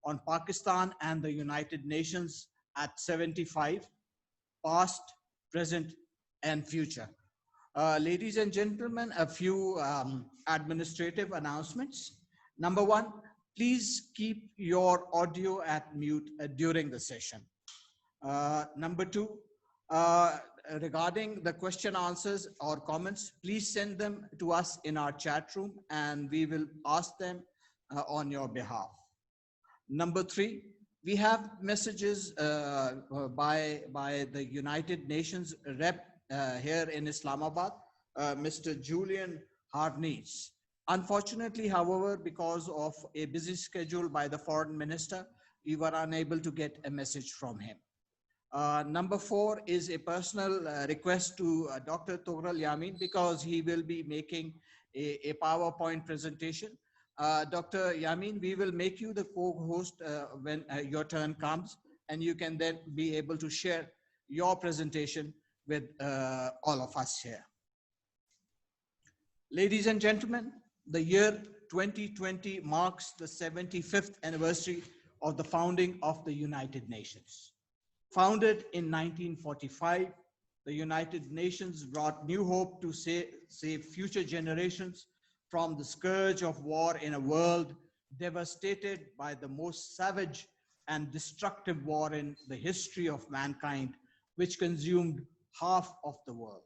on Pakistan and the United Nations at 75, past, present, and future. Ladies and gentlemen, a few administrative announcements. Number one, please keep your audio at mute during the session. Number two, regarding the question answers or comments, please send them to us in our chat room and we will ask them on your behalf. Number three, we have messages by the United Nations rep here in Islamabad, Mr. Julian Harnees. Unfortunately, however, because of a busy schedule by the foreign minister, we were unable to get a message from him. Number four is a personal request to Dr. Tohru Yami, because he will be making a PowerPoint presentation. Dr. Yamin, we will make you the co-host when your turn comes, and you can then be able to share your presentation with all of us here. Ladies and gentlemen, the year 2020 marks the 75th anniversary of the founding of the United Nations. Founded in 1945, the United Nations brought new hope to save future generations from the scourge of war in a world devastated by the most savage and destructive war in the history of mankind, which consumed half of the world.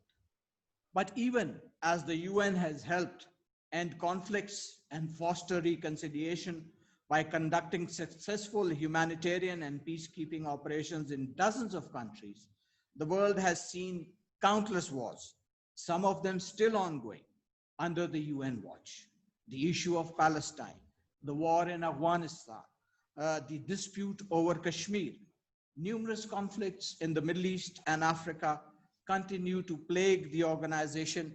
But even as the UN has helped end conflicts and foster reconciliation by conducting successful humanitarian and peacekeeping operations in dozens of countries, the world has seen countless wars, some of them still ongoing, under the UN watch. The issue of Palestine, the war in Afghanistan, the dispute over Kashmir, numerous conflicts in the Middle East and Africa continue to plague the organization,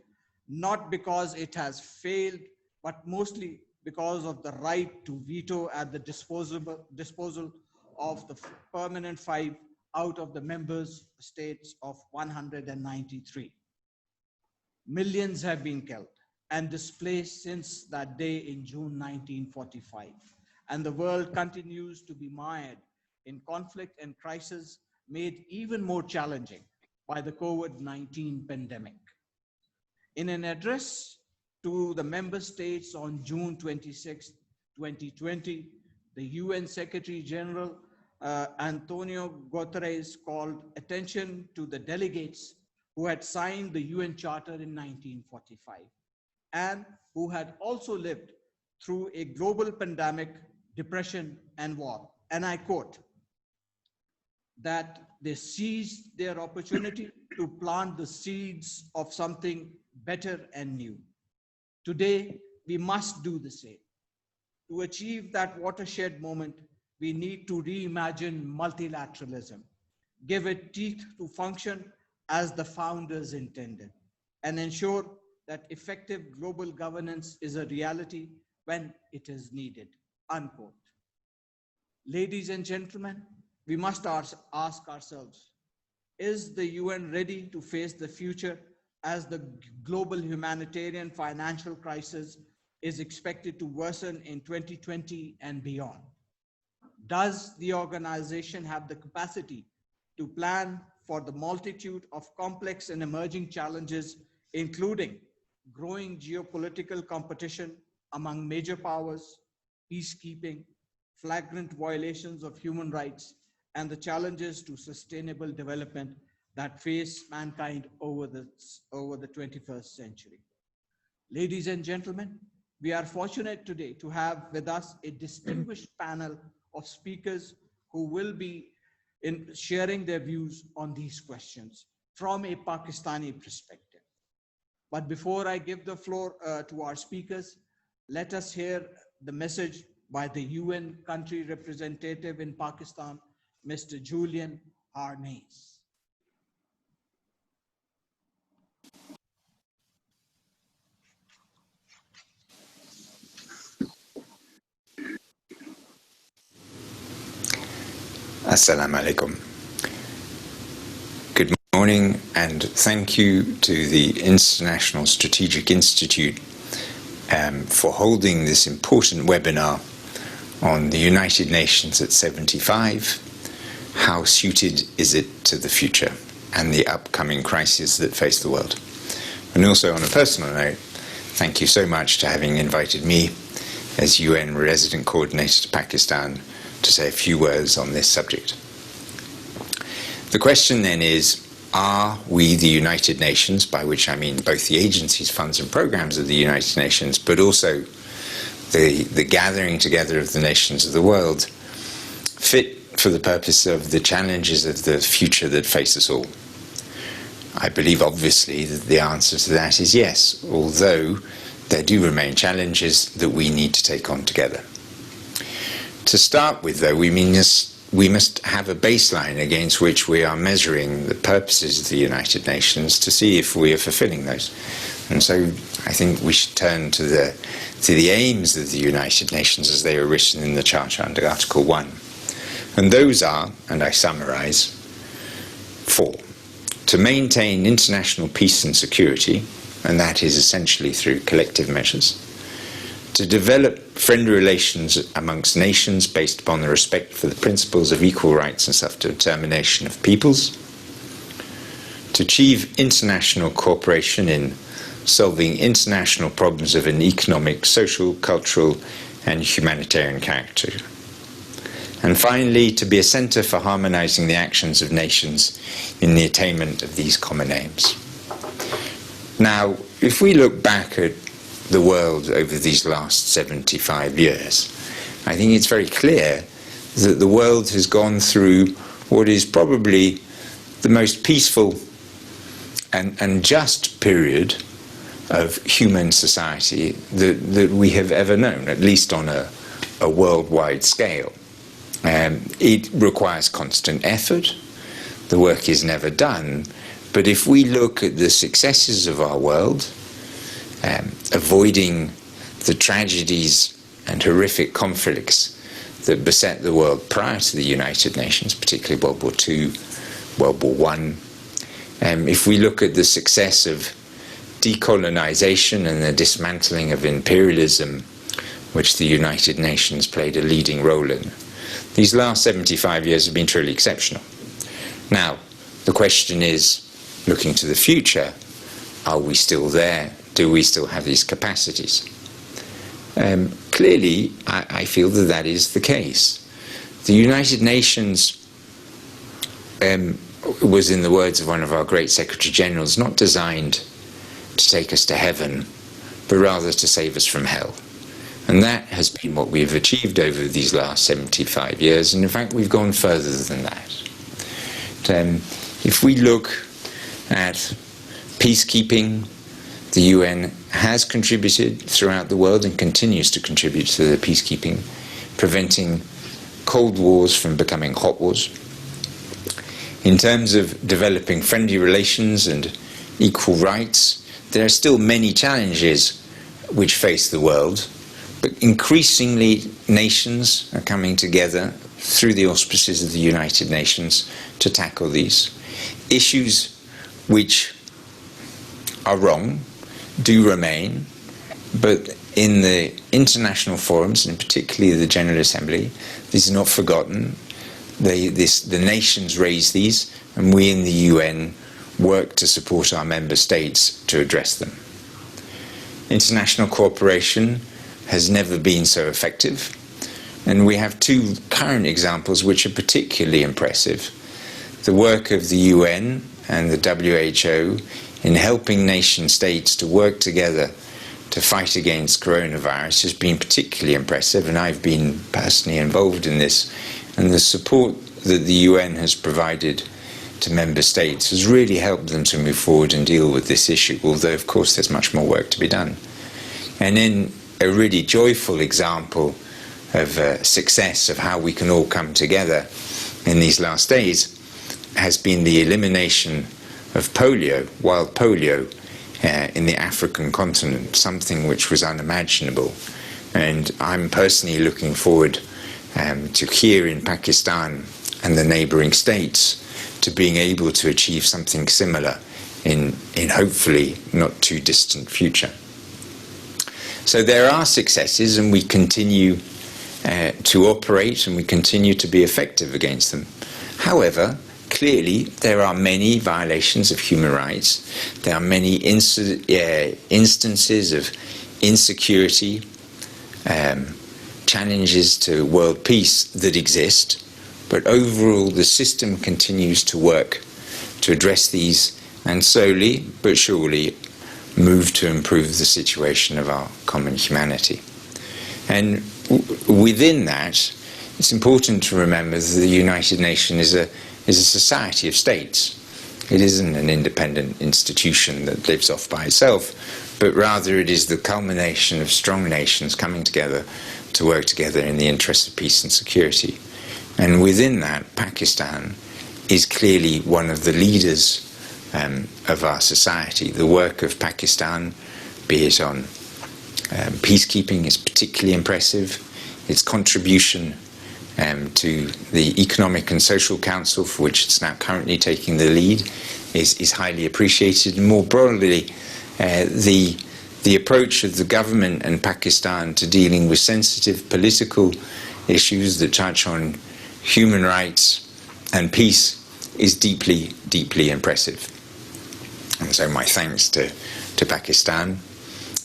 not because it has failed, but mostly because of the right to veto at the disposal of the permanent 5 out of the members states of 193. Millions have been killed and displaced since that day in June 1945. And the world continues to be mired in conflict and crisis, made even more challenging by the COVID-19 pandemic. In an address to the member states on June 26, 2020, the UN Secretary General Antonio Guterres called attention to the delegates who had signed the UN Charter in 1945 and who had also lived through a global pandemic, depression, and war. And I quote, that they seized their opportunity to plant the seeds of something better and new. Today, we must do the same. To achieve that watershed moment, we need to reimagine multilateralism, give it teeth to function as the founders intended, and ensure that effective global governance is a reality when it is needed, unquote. Ladies and gentlemen, we must ask ourselves, is the UN ready to face the future as the global humanitarian financial crisis is expected to worsen in 2020 and beyond? Does the organization have the capacity to plan for the multitude of complex and emerging challenges, including growing geopolitical competition among major powers, peacekeeping, flagrant violations of human rights, and the challenges to sustainable development that face mankind over the 21st century? Ladies and gentlemen, we are fortunate today to have with us a distinguished panel of speakers who will be sharing their views on these questions from a Pakistani perspective. But before I give the floor to our speakers, let us hear the message by the UN country representative in Pakistan, Mr. Julian Harnees. Assalamu alaikum. Good morning, and thank you to the International Strategic Institute for holding this important webinar on the United Nations at 75, how suited is it to the future and the upcoming crises that face the world. And also on a personal note, thank you so much for having invited me as UN Resident Coordinator to Pakistan to say a few words on this subject. The question then is, are we the United Nations, by which I mean both the agencies, funds and programs of the United Nations, but also the gathering together of the nations of the world, fit for the purpose of the challenges of the future that face us all? I believe, obviously, that the answer to that is yes, although there do remain challenges that we need to take on together. To start with, though, we must have a baseline against which we are measuring the purposes of the United Nations to see if we are fulfilling those. And so I think we should turn to the aims of the United Nations as they were written in the Charter under Article 1. And those are, and I summarize, 4. To maintain international peace and security, and that is essentially through collective measures. To develop friendly relations amongst nations based upon the respect for the principles of equal rights and self-determination of peoples. To achieve international cooperation in solving international problems of an economic, social, cultural, and humanitarian character. And finally, to be a centre for harmonising the actions of nations in the attainment of these common aims. Now, if we look back at the world over these last 75 years, I think it's very clear that the world has gone through what is probably the most peaceful and just period of human society that we have ever known, at least on a worldwide scale. It requires constant effort. The work is never done. But if we look at the successes of our world, avoiding the tragedies and horrific conflicts that beset the world prior to the United Nations, particularly World War II, World War I, if we look at the success of decolonization and the dismantling of imperialism, which the United Nations played a leading role in, these last 75 years have been truly exceptional. Now, the question is, looking to the future, are we still there? Do we still have these capacities? Clearly, I feel that that is the case. The United Nations was, in the words of one of our great Secretary Generals, not designed to take us to heaven, but rather to save us from hell. And that has been what we've achieved over these last 75 years, and in fact we've gone further than that. If we look at peacekeeping, the UN has contributed throughout the world and continues to contribute to the peacekeeping, preventing cold wars from becoming hot wars. In terms of developing friendly relations and equal rights, there are still many challenges which face the world, but increasingly nations are coming together through the auspices of the United Nations to tackle these issues which are wrong, do remain, but in the international forums, and particularly the General Assembly, these are not forgotten. The nations raise these, and we in the UN work to support our member states to address them. International cooperation has never been so effective, and we have two current examples which are particularly impressive. The work of the UN and the WHO in helping nation states to work together to fight against coronavirus has been particularly impressive, and I've been personally involved in this. And the support that the UN has provided to member states has really helped them to move forward and deal with this issue, although of course there's much more work to be done. And then a really joyful example of success of how we can all come together in these last days has been the elimination of polio, wild polio, in the African continent, something which was unimaginable. And I'm personally looking forward to here in Pakistan and the neighbouring states to being able to achieve something similar in hopefully not too distant future. So there are successes, and we continue to operate, and we continue to be effective against them. However, clearly there are many violations of human rights. There are many instances of insecurity, challenges to world peace that exist, but overall the system continues to work to address these and slowly but surely move to improve the situation of our common humanity. And within that, it's important to remember that the United Nations is a society of states. It isn't an independent institution that lives off by itself, but rather it is the culmination of strong nations coming together to work together in the interest of peace and security. And within that, Pakistan is clearly one of the leaders of our society. The work of Pakistan, be it on peacekeeping, is particularly impressive. Its contribution to the Economic and Social Council, for which it's now currently taking the lead, is highly appreciated. And more broadly, the approach of the government and Pakistan to dealing with sensitive political issues that touch on human rights and peace is deeply, deeply impressive. And so my thanks to Pakistan,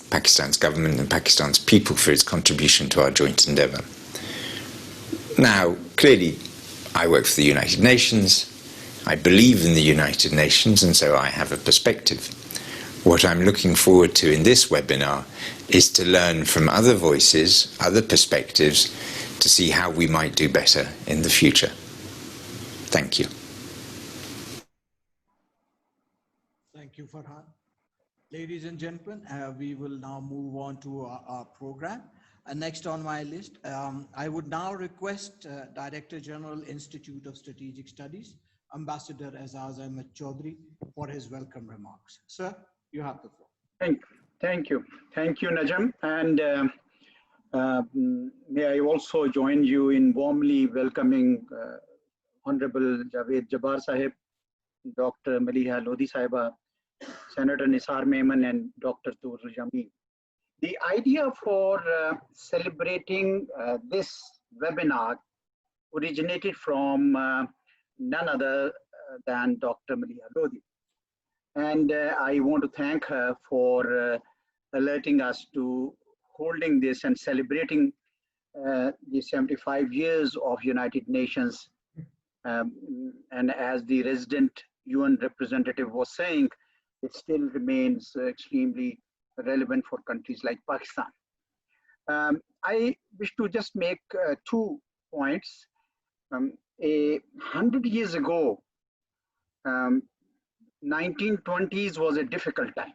Pakistan's government and Pakistan's people for its contribution to our joint endeavour. Now, clearly, I work for the United Nations. I believe in the United Nations, and so I have a perspective. What I'm looking forward to in this webinar is to learn from other voices, other perspectives, to see how we might do better in the future. Thank you. Thank you, Farhan. Ladies and gentlemen, we will now move on to our program. Next on my list, I would now request Director General, Institute of Strategic Studies, Ambassador Azaz Ahmed Chaudhry, for his welcome remarks. Sir, you have the floor. Thank you, Najam. And may I also join you in warmly welcoming Honorable Javed Jabbar Sahib, Dr. Maliha Lodi Sahiba, Senator Nisar Memon, and Dr. Tohru Yami. The idea for celebrating this webinar originated from none other than Dr. Maliha Lodi. And I want to thank her for alerting us to holding this and celebrating the 75 years of United Nations. And as the resident UN representative was saying, it still remains extremely relevant for countries like Pakistan. I wish to just make 2 points. 100 years ago, 1920s was a difficult time.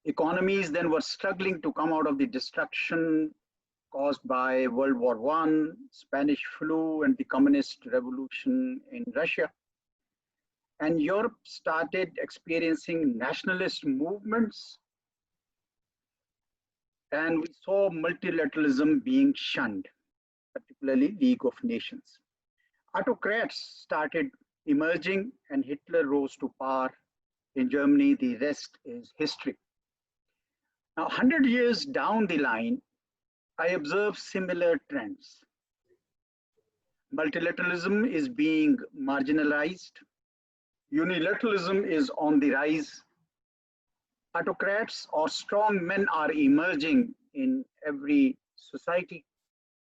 Economies then were struggling to come out of the destruction caused by World War I, Spanish flu, and the communist revolution in Russia. And Europe started experiencing nationalist movements, and we saw multilateralism being shunned, particularly League of Nations. Autocrats started emerging, and Hitler rose to power in Germany. The rest is history. Now, 100 years down the line, I observe similar trends. Multilateralism is being marginalized. Unilateralism is on the rise. Autocrats or strong men are emerging in every society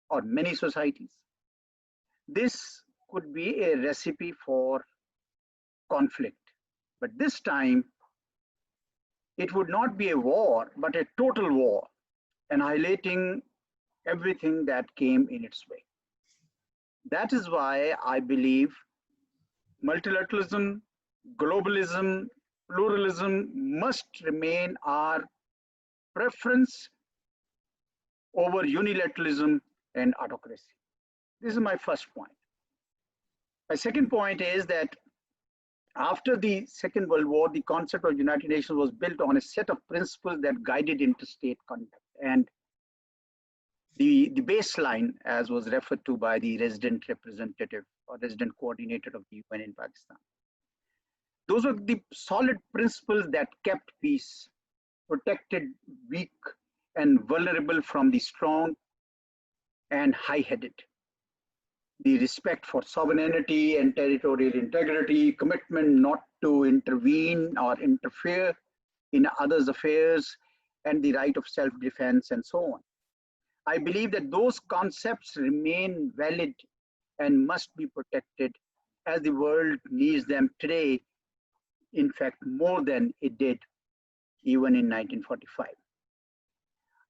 or many societies. This could be a recipe for conflict, but this time it would not be a war, but a total war, annihilating everything that came in its way. That is why I believe multilateralism, globalism, pluralism must remain our preference over unilateralism and autocracy. This is my first point. My second point is that after the Second World War, the concept of United Nations was built on a set of principles that guided interstate conduct. And the baseline, as was referred to by the resident representative or resident coordinator of the UN in Pakistan, those were the solid principles that kept peace, protected weak and vulnerable from the strong, and high-headed. The respect for sovereignty and territorial integrity, commitment not to intervene or interfere in others' affairs, and the right of self-defense and so on. I believe that those concepts remain valid and must be protected as the world needs them today, in fact, more than it did even in 1945.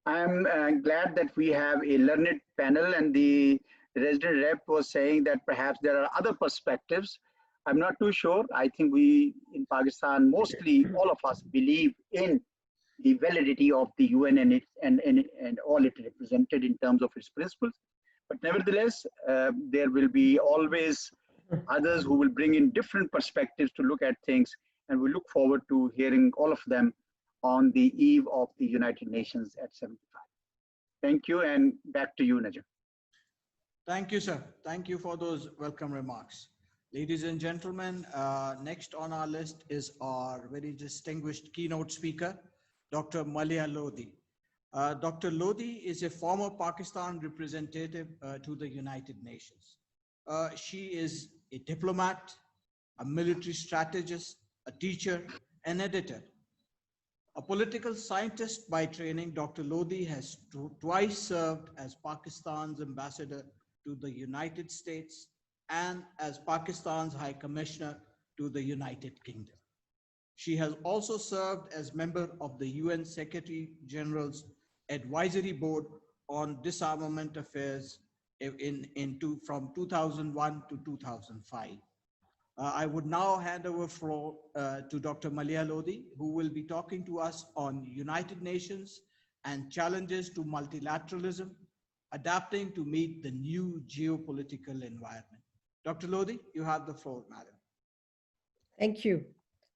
I'm glad that we have a learned panel, and the resident rep was saying that perhaps there are other perspectives. I'm not too sure. I think we in Pakistan, mostly all of us believe in the validity of the UN and all it represented in terms of its principles. But nevertheless, there will be always others who will bring in different perspectives to look at things, and we look forward to hearing all of them on the eve of the United Nations at 75. Thank you, and back to you, Najam. Thank you, sir. Thank you for those welcome remarks. Ladies and gentlemen, next on our list is our very distinguished keynote speaker, Dr. Malia Lodhi. Dr. Lodhi is a former Pakistan representative to the United Nations. She is a diplomat, a military strategist, a teacher, an editor. A political scientist by training, Dr. Lodhi has twice served as Pakistan's ambassador to the United States and as Pakistan's High Commissioner to the United Kingdom. She has also served as member of the UN Secretary General's Advisory Board on Disarmament Affairs from 2001 to 2005. I would now hand over floor to Dr. Malia Lodhi, who will be talking to us on United Nations and challenges to multilateralism, adapting to meet the new geopolitical environment. Dr. Lodhi, you have the floor, madam. Thank you.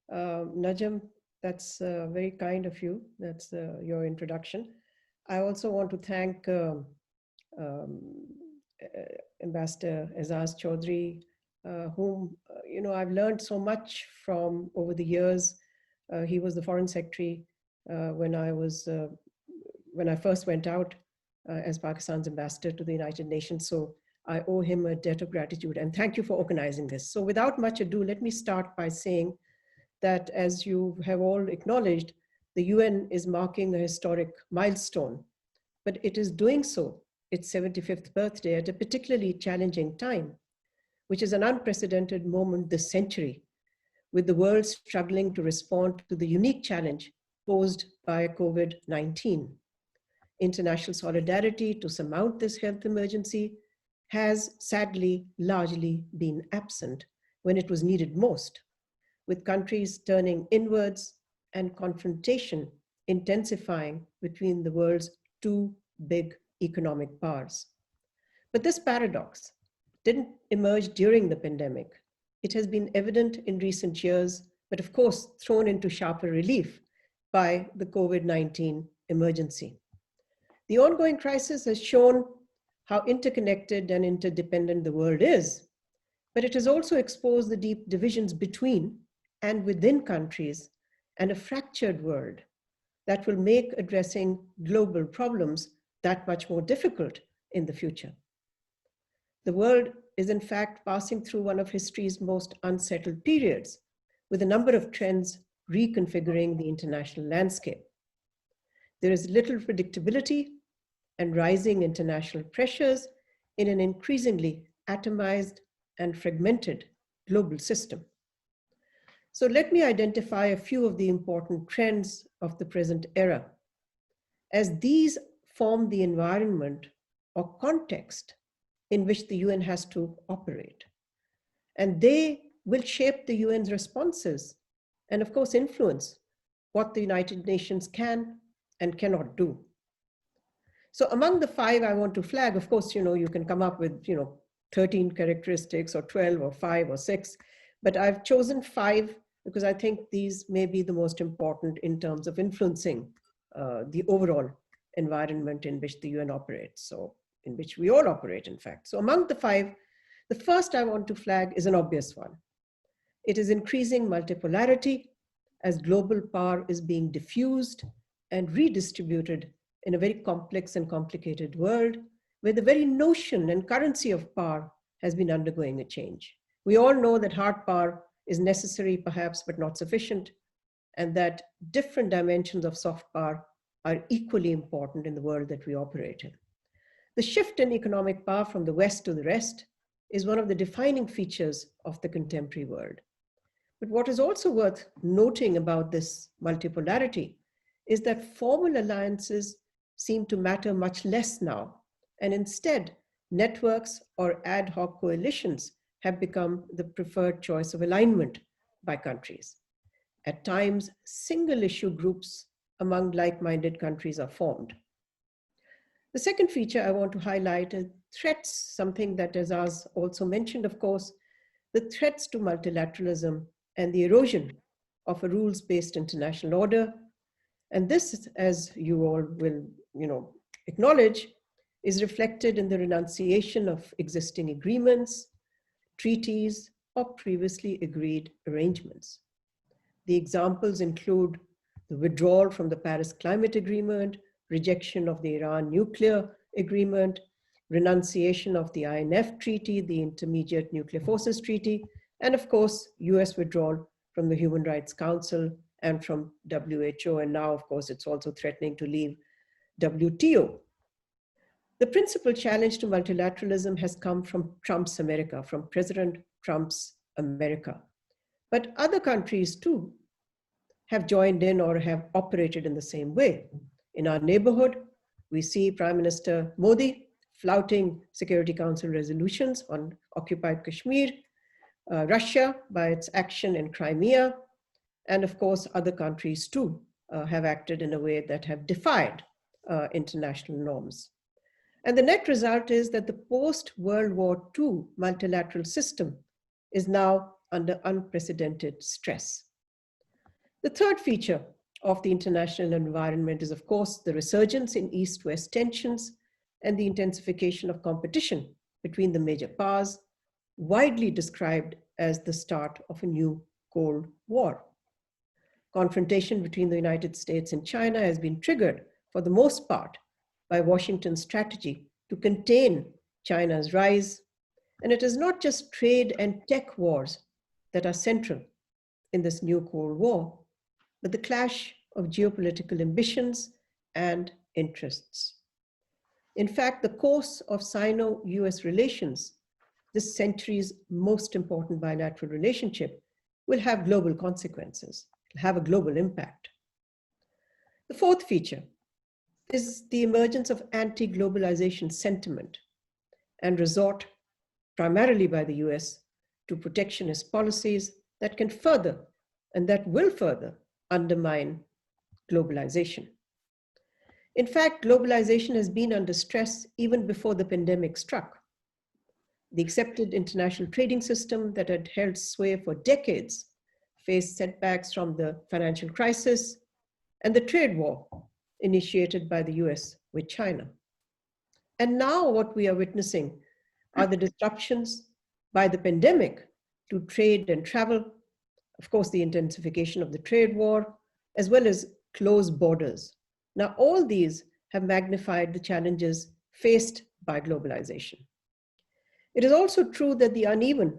Najam, that's very kind of you. That's your introduction. I also want to thank Ambassador Azaz Chaudhry, whom I've learned so much from over the years. He was the Foreign Secretary when I first went out as Pakistan's ambassador to the United Nations. So I owe him a debt of gratitude, and thank you for organizing this. So without much ado, let me start by saying that, as you have all acknowledged, the UN is marking a historic milestone, but it is doing so, its 75th birthday, at a particularly challenging time, which is an unprecedented moment this century, with the world struggling to respond to the unique challenge posed by COVID-19. International solidarity to surmount this health emergency has sadly largely been absent when it was needed most, with countries turning inwards and confrontation intensifying between the world's two big economic powers. But this paradox didn't emerge during the pandemic. It has been evident in recent years, but of course thrown into sharper relief by the COVID-19 emergency. The ongoing crisis has shown how interconnected and interdependent the world is, but it has also exposed the deep divisions between and within countries and a fractured world that will make addressing global problems that much more difficult in the future. The world is in fact passing through one of history's most unsettled periods, with a number of trends reconfiguring the international landscape. There is little predictability and rising international pressures in an increasingly atomized and fragmented global system. So let me identify a few of the important trends of the present era, as these form the environment or context in which the UN has to operate. And they will shape the UN's responses and of course influence what the United Nations can and cannot do. So among the 5 I want to flag, of course, you can come up with 13 characteristics or 12 or 5 or 6, but I've chosen 5 because I think these may be the most important in terms of influencing the overall environment in which the UN operates, so in which we all operate, in fact. So among the 5, the first I want to flag is an obvious one. It is increasing multipolarity as global power is being diffused and redistributed in a very complex and complicated world, where the very notion and currency of power has been undergoing a change. We all know that hard power is necessary, perhaps, but not sufficient, and that different dimensions of soft power are equally important in the world that we operate in. The shift in economic power from the West to the rest is one of the defining features of the contemporary world. But what is also worth noting about this multipolarity is that formal alliances seem to matter much less now, and instead, networks or ad hoc coalitions have become the preferred choice of alignment by countries. At times, single issue groups among like-minded countries are formed. The second feature I want to highlight is threats, something that Azaz also mentioned, of course, the threats to multilateralism and the erosion of a rules-based international order. And this, as you all will acknowledge, is reflected in the renunciation of existing agreements, treaties, or previously agreed arrangements. The examples include the withdrawal from the Paris Climate Agreement, rejection of the Iran nuclear agreement, renunciation of the INF Treaty, the Intermediate Nuclear Forces Treaty, and of course, US withdrawal from the Human Rights Council and from WHO, and now, of course, it's also threatening to leave WTO. The principal challenge to multilateralism has come from Trump's America, from President Trump's America. But other countries too have joined in or have operated in the same way. In our neighborhood, we see Prime Minister Modi flouting Security Council resolutions on occupied Kashmir, Russia by its action in Crimea, and of course, other countries too have acted in a way that have defied international norms. And the net result is that the post-World War II multilateral system is now under unprecedented stress. The third feature of the international environment is, of course, the resurgence in East-West tensions and the intensification of competition between the major powers, widely described as the start of a new Cold War. Confrontation between the United States and China has been triggered, for the most part, by Washington's strategy to contain China's rise. And it is not just trade and tech wars that are central in this new Cold War, but the clash of geopolitical ambitions and interests. In fact, the course of Sino-US relations, this century's most important bilateral relationship, will have global consequences, have a global impact. The fourth feature is the emergence of anti-globalization sentiment and resort, primarily by the US, to protectionist policies that can further and that will further undermine globalization. In fact, globalization has been under stress even before the pandemic struck. The accepted international trading system that had held sway for decades faced setbacks from the financial crisis and the trade war initiated by the US with China. And now what we are witnessing are the disruptions by the pandemic to trade and travel, of course, the intensification of the trade war, as well as closed borders. Now, all these have magnified the challenges faced by globalization. It is also true that the uneven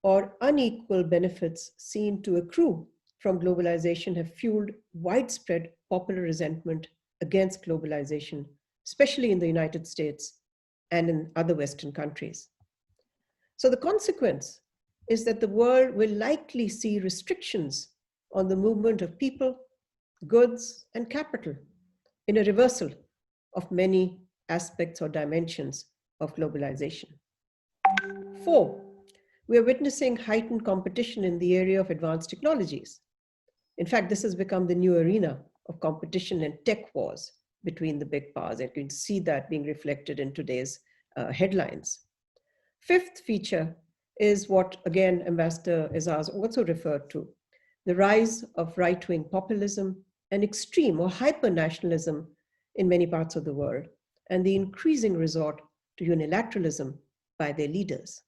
or unequal benefits seen to accrue from globalization have fueled widespread popular resentment against globalization, especially in the United States and in other Western countries. So the consequence is that the world will likely see restrictions on the movement of people, goods, and capital in a reversal of many aspects or dimensions of globalization. 4, we are witnessing heightened competition in the area of advanced technologies. In fact, this has become the new arena of competition and tech wars between the big powers. And you can see that being reflected in today's headlines. 5th feature is what, again, Ambassador Azaz also referred to, the rise of right-wing populism and extreme or hyper-nationalism in many parts of the world, and the increasing resort to unilateralism by their leaders.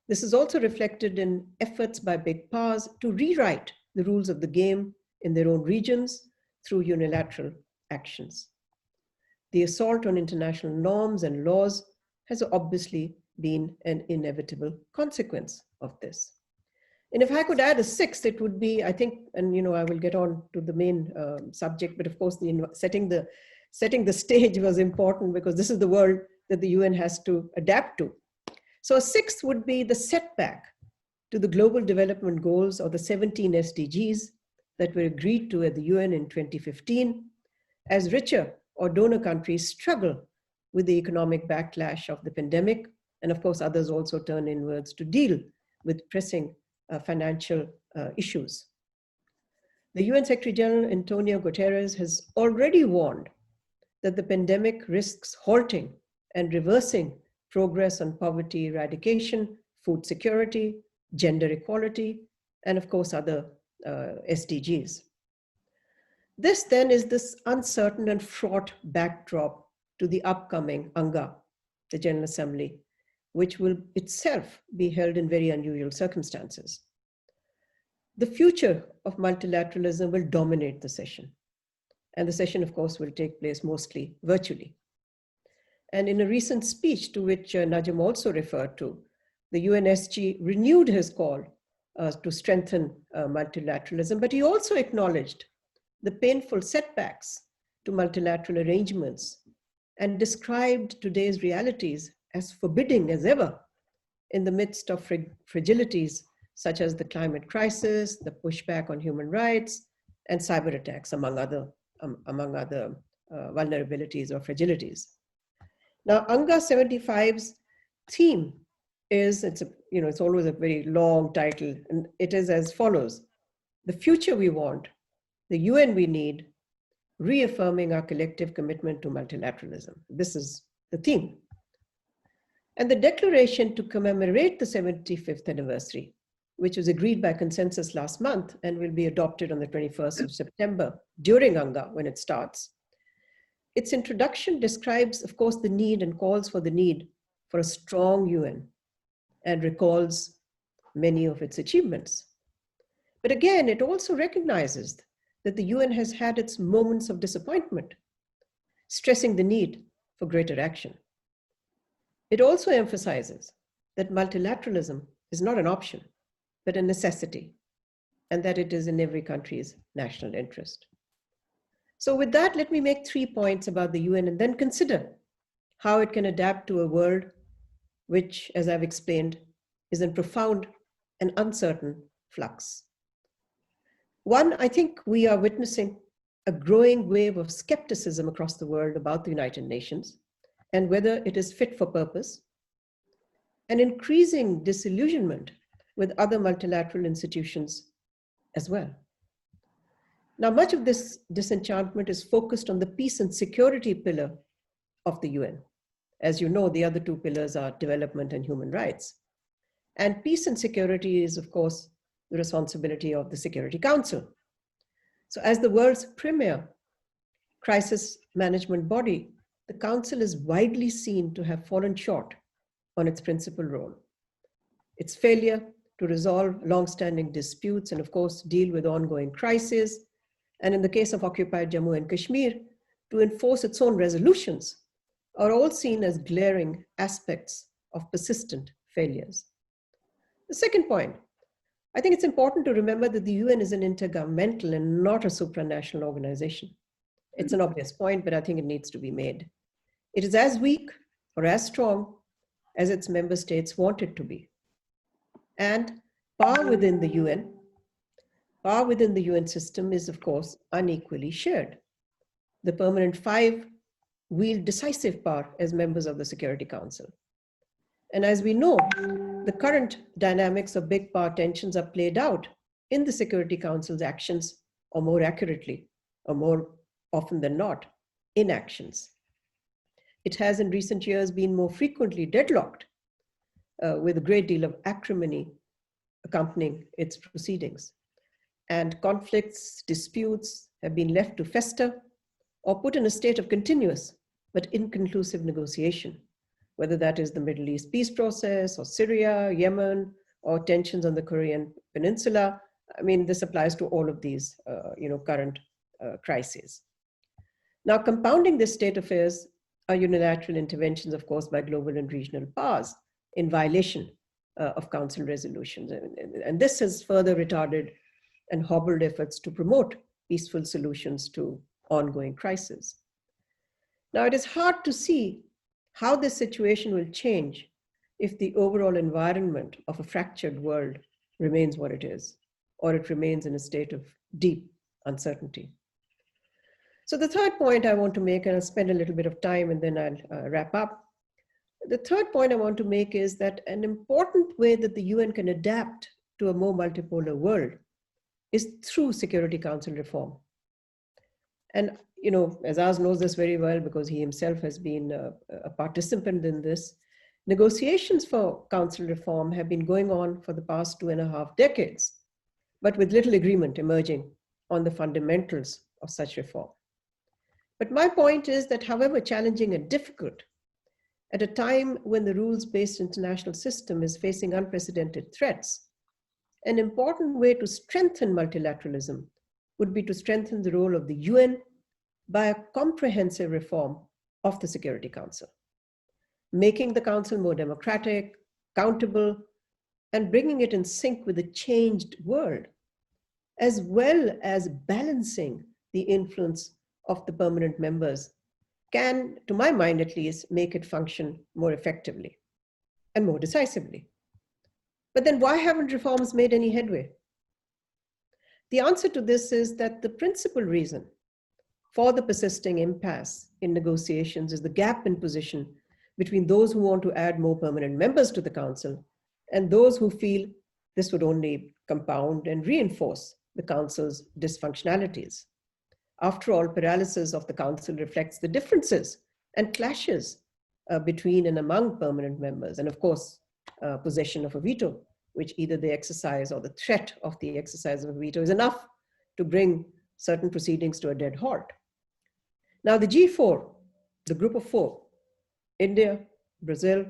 This is also reflected in efforts by big powers to rewrite the rules of the game in their own regions through unilateral actions. the assault on international norms and laws has obviously been an inevitable consequence of this. And if I could add a sixth, it would be, I think, and I will get on to the main subject, but of course, setting the stage was important because this is the world that the UN has to adapt to. So a sixth would be the setback to the Global Development Goals, or the 17 SDGs that were agreed to at the UN in 2015, as richer or donor countries struggle with the economic backlash of the pandemic. And of course, others also turn inwards to deal with pressing financial issues. The UN Secretary General Antonio Guterres has already warned that the pandemic risks halting and reversing progress on poverty eradication, food security, gender equality, and of course other SDGs. This then is this uncertain and fraught backdrop to the upcoming UNGA, the General Assembly, which will itself be held in very unusual circumstances. The future of multilateralism will dominate the session. And the session, of course, will take place mostly virtually. And in a recent speech to which Najam also referred to, the UNSG renewed his call to strengthen multilateralism, but he also acknowledged the painful setbacks to multilateral arrangements and described today's realities as forbidding as ever in the midst of fragilities such as the climate crisis, the pushback on human rights, and cyber attacks, among other vulnerabilities or fragilities. Now, UNGA 75's theme is, it's always a very long title, and it is as follows: the future we want, the UN we need, reaffirming our collective commitment to multilateralism. This is the theme. And the declaration to commemorate the 75th anniversary, which was agreed by consensus last month and will be adopted on the 21st of September during UNGA when it starts. Its introduction describes, of course, the need and calls for the need for a strong UN and recalls many of its achievements. But again, it also recognizes that the UN has had its moments of disappointment, stressing the need for greater action. It also emphasizes that multilateralism is not an option, but a necessity, and that it is in every country's national interest. So with that, let me make 3 points about the UN and then consider how it can adapt to a world which, as I've explained, is in profound and uncertain flux. One, I think we are witnessing a growing wave of skepticism across the world about the United Nations and whether it is fit for purpose, an increasing disillusionment with other multilateral institutions as well. Now, much of this disenchantment is focused on the peace and security pillar of the UN. As you know, the other 2 pillars are development and human rights. And peace and security is, of course, the responsibility of the Security Council. So as the world's premier crisis management body, the Council is widely seen to have fallen short on its principal role. Its failure to resolve long-standing disputes and, of course, deal with ongoing crises, and in the case of occupied Jammu and Kashmir, to enforce its own resolutions, are all seen as glaring aspects of persistent failures. The second point, I think it's important to remember that the UN is an intergovernmental and not a supranational organization. It's an obvious point, but I think it needs to be made. It is as weak or as strong as its member states want it to be. And power within the UN system is, of course, unequally shared. The permanent 5 wield decisive power as members of the Security Council. And as we know, the current dynamics of big power tensions are played out in the Security Council's actions, or more accurately, or more often than not, inactions. It has in recent years been more frequently deadlocked with a great deal of acrimony accompanying its proceedings. And conflicts, disputes have been left to fester or put in a state of continuous but inconclusive negotiation, whether that is the Middle East peace process or Syria, Yemen, or tensions on the Korean Peninsula. I mean, this applies to all of these current crises. Now, compounding this state of affairs are unilateral interventions, of course, by global and regional powers in violation of Council resolutions. And this has further retarded and hobbled efforts to promote peaceful solutions to ongoing crises. Now, it is hard to see how this situation will change if the overall environment of a fractured world remains what it is, or it remains in a state of deep uncertainty. So the third point I want to make, and I'll spend a little bit of time and then I'll wrap up. The third point I want to make is that an important way that the UN can adapt to a more multipolar world is through Security Council reform. And, you know, Azaz knows this very well because he himself has been a participant in this. Negotiations for Council reform have been going on for the past 2.5 decades, but with little agreement emerging on the fundamentals of such reform. But my point is that however challenging and difficult, at a time when the rules-based international system is facing unprecedented threats, an important way to strengthen multilateralism would be to strengthen the role of the UN by a comprehensive reform of the Security Council, making the Council more democratic, accountable, and bringing it in sync with a changed world, as well as balancing the influence of the permanent members can, to my mind at least, make it function more effectively and more decisively. But then why haven't reforms made any headway? The answer to this is that the principal reason for the persisting impasse in negotiations is the gap in position between those who want to add more permanent members to the Council and those who feel this would only compound and reinforce the Council's dysfunctionalities. After all, paralysis of the Council reflects the differences and clashes between and among permanent members, and of course, possession of a veto, which either they exercise or the threat of the exercise of a veto is enough to bring certain proceedings to a dead halt. Now the G4, the group of 4, India, Brazil,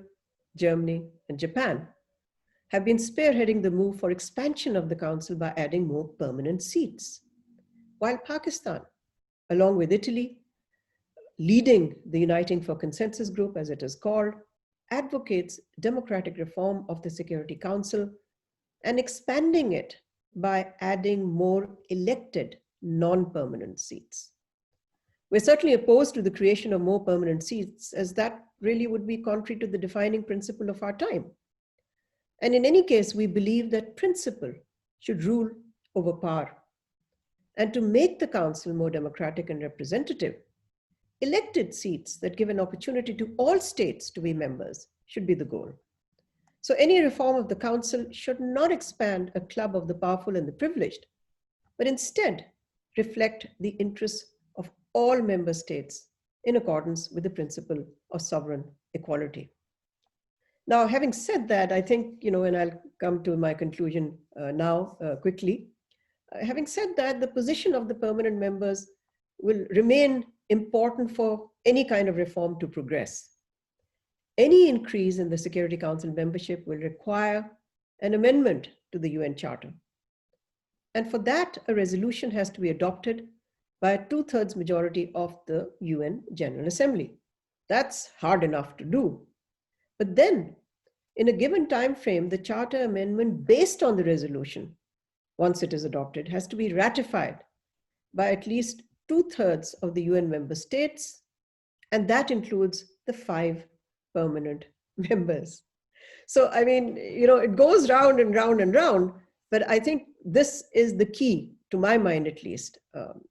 Germany, and Japan, have been spearheading the move for expansion of the Council by adding more permanent seats, while Pakistan, along with Italy, leading the Uniting for Consensus group, as it is called, advocates democratic reform of the Security Council and expanding it by adding more elected non-permanent seats. We're certainly opposed to the creation of more permanent seats, as that really would be contrary to the defining principle of our time. And in any case, we believe that principle should rule over power. And to make the Council more democratic and representative, elected seats that give an opportunity to all states to be members should be the goal. So any reform of the Council should not expand a club of the powerful and the privileged, but instead reflect the interests of all member states in accordance with the principle of sovereign equality. Now, having said that, I think, and I'll come to my conclusion now quickly. Having said that, the position of the permanent members will remain important for any kind of reform to progress. Any increase in the Security Council membership will require an amendment to the UN Charter. And for that, a resolution has to be adopted by a 2/3 majority of the UN General Assembly. That's hard enough to do. But then, in a given time frame, the Charter amendment based on the resolution, once it is adopted, has to be ratified by at least 2/3 of the UN member states, and that includes the 5 permanent members. So, I mean, it goes round and round and round, but I think this is the key, to my mind at least.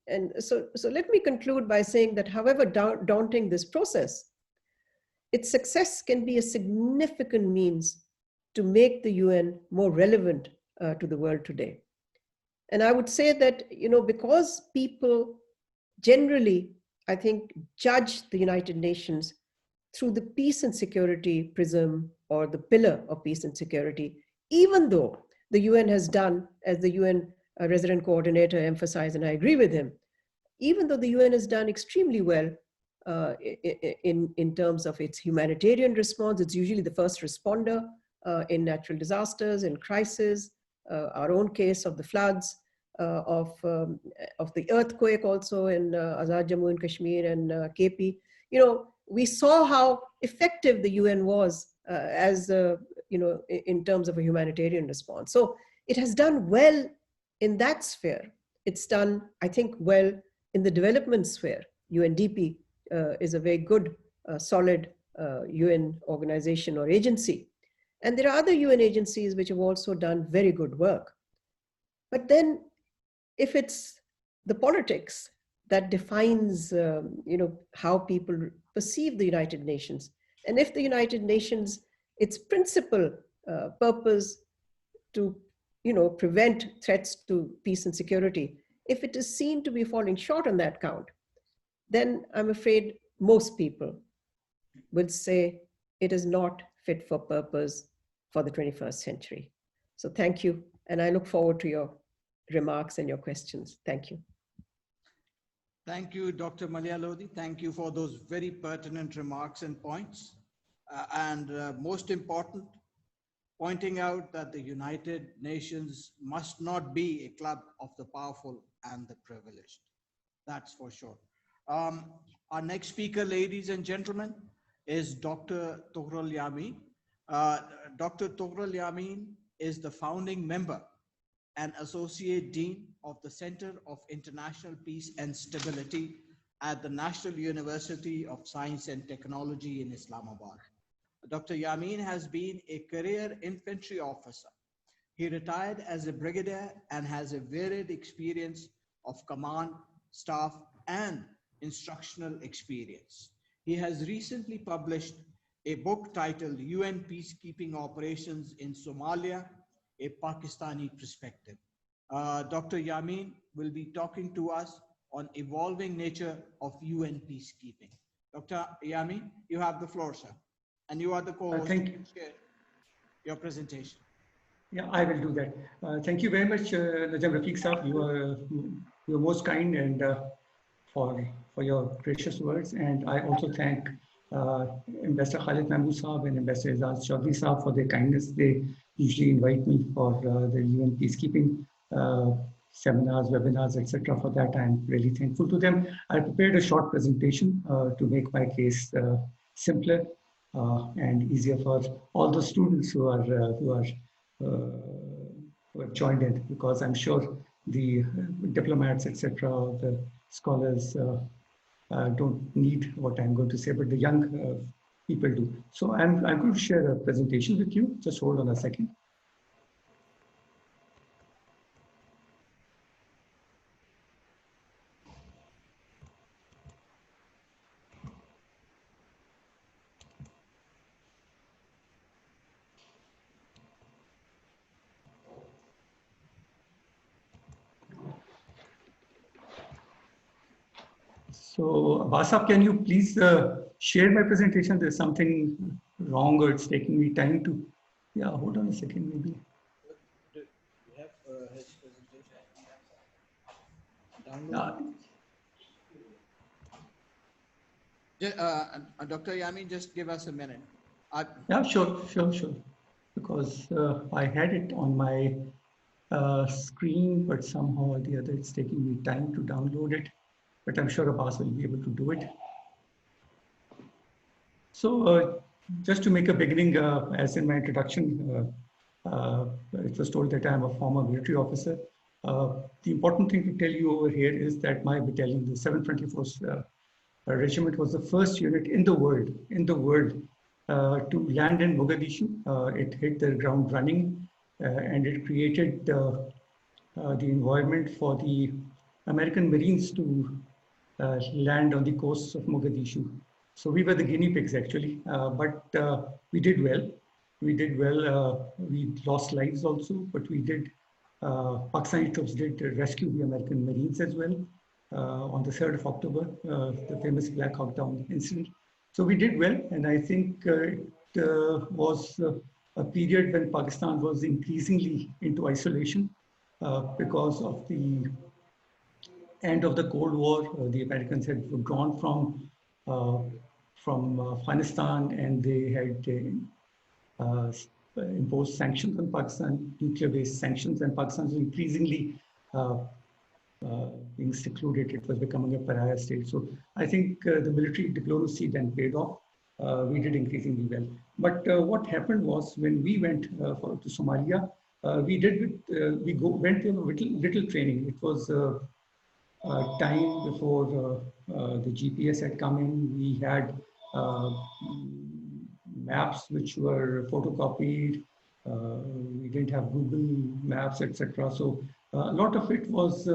And so let me conclude by saying that however daunting this process, its success can be a significant means to make the UN more relevant to the world today. And I would say that, because people generally, I think, judge the United Nations through the peace and security prism or the pillar of peace and security, even though the UN has done, as the UN resident coordinator emphasized, and I agree with him, even though the UN has done extremely well in terms of its humanitarian response, it's usually the first responder in natural disasters, in crisis, our own case of the floods, of the earthquake also in Azad Jammu and Kashmir and KP. We saw how effective the UN was in terms of a humanitarian response. So it has done well in that sphere. It's done, I think, well in the development sphere. UNDP is a very good, solid UN organization or agency. And there are other UN agencies which have also done very good work. But then if it's the politics that defines how people perceive the United Nations, and if the United Nations, its principal purpose to prevent threats to peace and security, if it is seen to be falling short on that count, then I'm afraid most people would say it is not fit for purpose for the 21st century. So thank you, and I look forward to your remarks and your questions. Thank you. Thank you, Dr. Malia Lodhi. Thank you for those very pertinent remarks and points. Most important, pointing out that the United Nations must not be a club of the powerful and the privileged. That's for sure. Our next speaker, ladies and gentlemen, is Dr. Tohru Yami. Dr. Tohru Yami is the founding member and Associate Dean of the Center of International Peace and Stability at the National University of Science and Technology in Islamabad. Dr. Yamin has been a career infantry officer. He retired as a brigadier and has a varied experience of command, staff, and instructional experience. He has recently published a book titled UN Peacekeeping Operations in Somalia, a Pakistani Perspective. Dr. Yamin will be talking to us on evolving nature of UN peacekeeping. Dr. Yamin, you have the floor, sir. And you are the co-host. Thank you. Share your presentation. Yeah, I will do that. Thank you very much, Najam Rafiq Saab. You are most kind and for your gracious words. And I also thank Ambassador Khalid Mahmood Saab and Ambassador Azad Chaudhry Saab for their kindness. They usually invite me for the UN peacekeeping seminars, webinars, etc. For that, I'm really thankful to them. I prepared a short presentation to make my case simpler and easier for all the students who have joined in, because I'm sure the diplomats, etc., the scholars don't need what I'm going to say, but the young people do. So I'm going to share a presentation with you. Just hold on a second. So, Basab, can you please share my presentation? There's something wrong or it's taking me time to... Yeah, hold on a second, maybe. Do you have his presentation? Download. Dr. Yamin, just give us a minute. Yeah, sure. Because I had it on my screen, but somehow or the other, it's taking me time to download it. But I'm sure Abbas will be able to do it. So just to make a beginning, as in my introduction, it was told that I'm a former military officer. The important thing to tell you over here is that my battalion, the 724th Regiment, was the first unit in the world to land in Mogadishu. It hit the ground running and it created the environment for the American Marines to land on the coasts of Mogadishu. So we were the guinea pigs actually, but we did well. We lost lives also, but we did. Pakistani troops did rescue the American Marines as well on the 3rd of October, the famous Black Hawk Down incident. So we did well, and I think it was a period when Pakistan was increasingly into isolation because of the end of the Cold War. The Americans had withdrawn from Afghanistan, and they had imposed sanctions on Pakistan, nuclear-based sanctions, and Pakistan was increasingly being secluded. It was becoming a pariah state. So I think the military diplomacy then paid off. We did increasingly well. But what happened was when we went to Somalia, went in little training. It was time before the GPS had come in. We had maps which were photocopied. We didn't have Google Maps, etc. So a lot of it was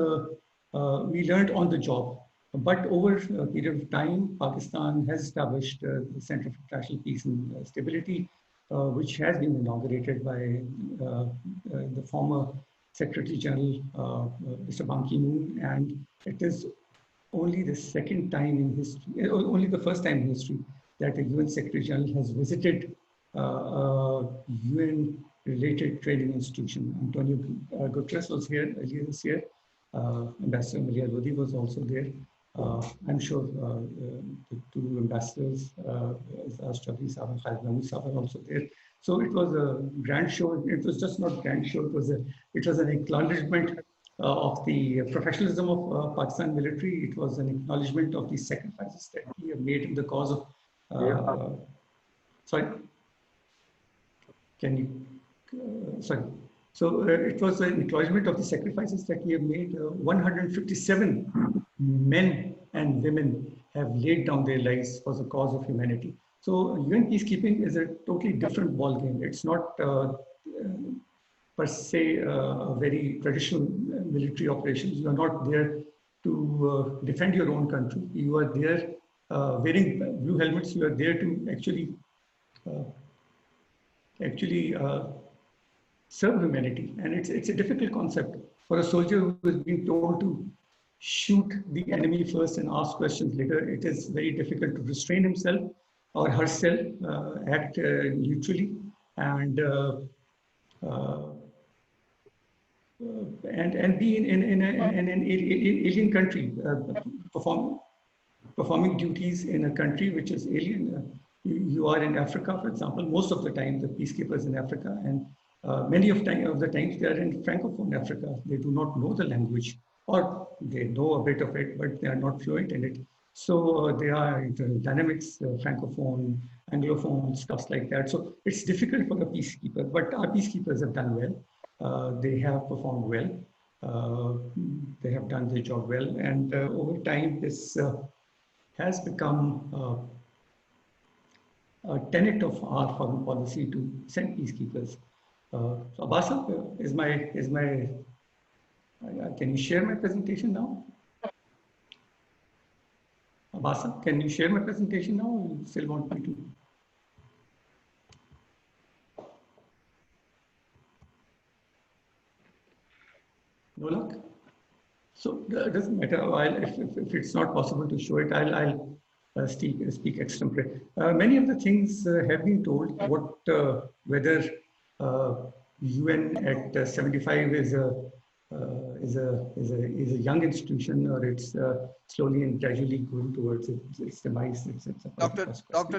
we learned on the job. But over a period of time, Pakistan has established the Center for International Peace and Stability, which has been inaugurated by the former Secretary General, Mr. Ban Ki-moon, and it is only the second time in history, only the first time in history that a UN Secretary General has visited a UN-related training institution. Antonio Guterres was here earlier this year. Ambassador Malia Lodi was also there. I'm sure the two ambassadors, Azaz Chaudhry Sahab and Khalid Mahmood Sahab, are also there. So it was a grand show. It was just not grand show. It was an acknowledgement of the professionalism of Pakistan military. It was an acknowledgement of the sacrifices that we have made in the cause of. Sorry. Can you? Sorry. So it was an acknowledgement of the sacrifices that we have made. 157 men and women have laid down their lives for the cause of humanity. So UN peacekeeping is a totally different ballgame. It's not per se a very traditional military operations. You are not there to defend your own country. You are there wearing blue helmets. You are there to actually serve humanity. And it's a difficult concept for a soldier who is being told to shoot the enemy first and ask questions later. It is very difficult to restrain himself or herself, act neutrally, and be in an alien country, performing duties in a country which is alien. You are in Africa, for example. Most of the time, the peacekeepers in Africa, and many of the times they are in Francophone Africa. They do not know the language, or they know a bit of it, but they are not fluent in it. So they are dynamics, Francophone, Anglophone, stuff like that. So it's difficult for a peacekeeper, but our peacekeepers have done well. They have performed well. They have done their job well. And over time, this has become a tenet of our foreign policy to send peacekeepers. So Abasa, can you share my presentation now? Abasa, can you share my presentation now? Or you still want me to? No luck? So it doesn't matter. If it's not possible to show it, I'll speak extempore. Many of the things have been told. Whether UN at 75 is a young institution, or it's slowly and gradually going towards its demise. Dr.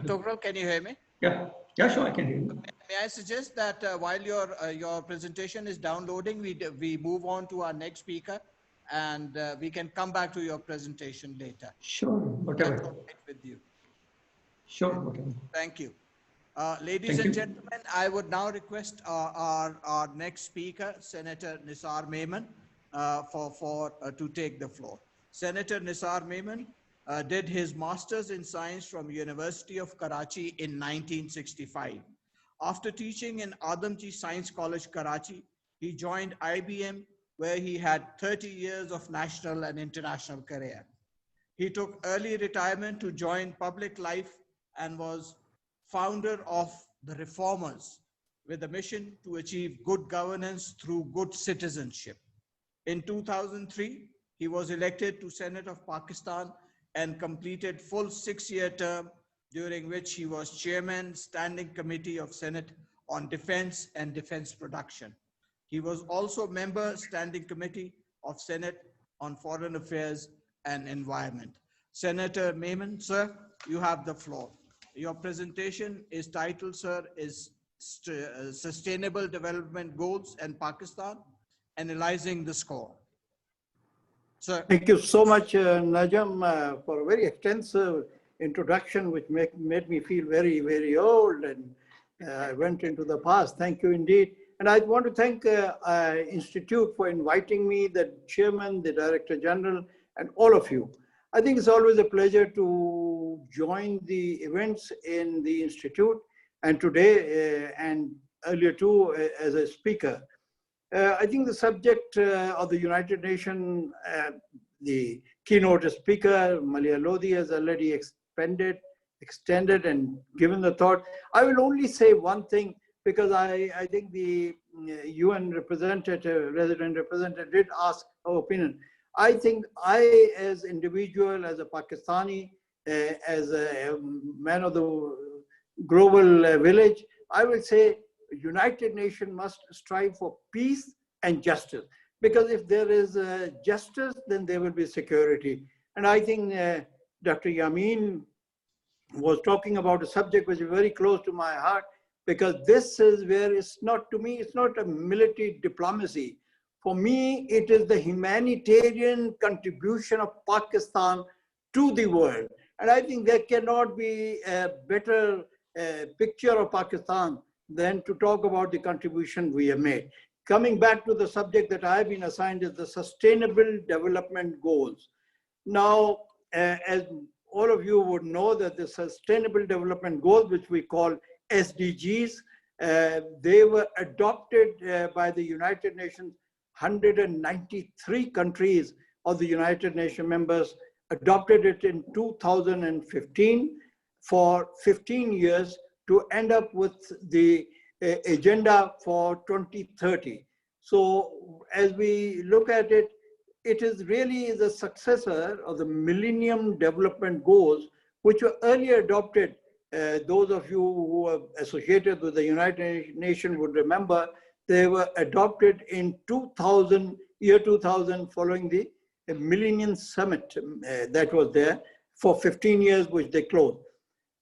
Tohru, can you hear me? Yeah, sure, I can hear you. May I suggest that while your presentation is downloading, we move on to our next speaker, and we can come back to your presentation later. Sure, whatever. That's all right with you. Sure, whatever. Thank you. Ladies and gentlemen, I would now request our next speaker, Senator Nisar Memon, to take the floor. Senator Nisar Memon did his master's in science from University of Karachi in 1965. After teaching in Adamji Science College, Karachi, he joined IBM, where he had 30 years of national and international career. He took early retirement to join public life and was founder of the Reformers, with a mission to achieve good governance through good citizenship. In 2003, he was elected to Senate of Pakistan and completed full 6-year term, during which he was chairman Standing Committee of Senate on Defense and Defense Production. He was also member Standing Committee of Senate on Foreign Affairs and Environment. Senator Memon, sir, you have the floor. Your presentation is titled, sir, is Sustainable Development Goals and Pakistan, Analyzing the Score. Sir. Thank you so much, Najam, for a very extensive introduction, which made me feel very, very old, and I went into the past. Thank you indeed. And I want to thank Institute for inviting me, the chairman, the director general, and all of you. I think it's always a pleasure to join the events in the Institute, and today and earlier too as a speaker. I think the subject of the United Nations, the keynote speaker, Malia Lodi, has already extended and given the thought. I will only say one thing, because I think the UN representative, resident representative, did ask our opinion. I think I, as individual, as a Pakistani, as a man of the global village, I will say United Nations must strive for peace and justice, because if there is justice, then there will be security. And I think Dr. Yamin was talking about a subject which is very close to my heart, because this is where it's not, to me, it's not a military diplomacy. For me, it is the humanitarian contribution of Pakistan to the world. And I think there cannot be a better picture of Pakistan than to talk about the contribution we have made. Coming back to the subject that I've been assigned is the Sustainable Development Goals. Now, as all of you would know, that the Sustainable Development Goals, which we call SDGs, they were adopted by the United Nations. 193 countries of the United Nations members adopted it in 2015 for 15 years to end up with the agenda for 2030. So as we look at it, it is really the successor of the Millennium Development Goals, which were earlier adopted. Those of you who are associated with the United Nations would remember they were adopted in 2000, year 2000, following the Millennium Summit that was there for 15 years, which they closed.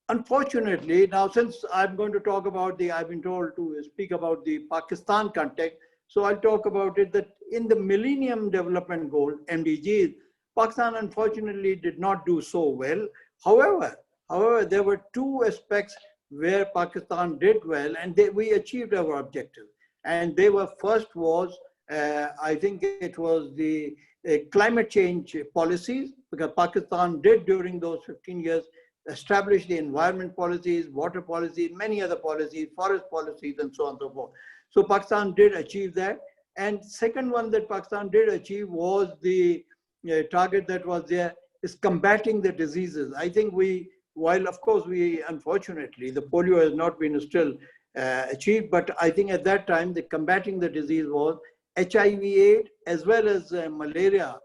Unfortunately, now since I'm going to talk about I've been told to speak about the Pakistan context, so I'll talk about it, that in the Millennium Development Goal, MDGs, Pakistan unfortunately did not do so well. However, there were two aspects where Pakistan did well, and we achieved our objective. And they were, first was, I think it was the climate change policies, because Pakistan did during those 15 years establish the environment policies, water policies, many other policies, forest policies, and so on and so forth. So Pakistan did achieve that. And second one that Pakistan did achieve was the target that was there, is combating the diseases. I think while of course unfortunately, the polio has not been still achieved, but I think at that time, the combating the disease was HIV/AIDS as well as malaria.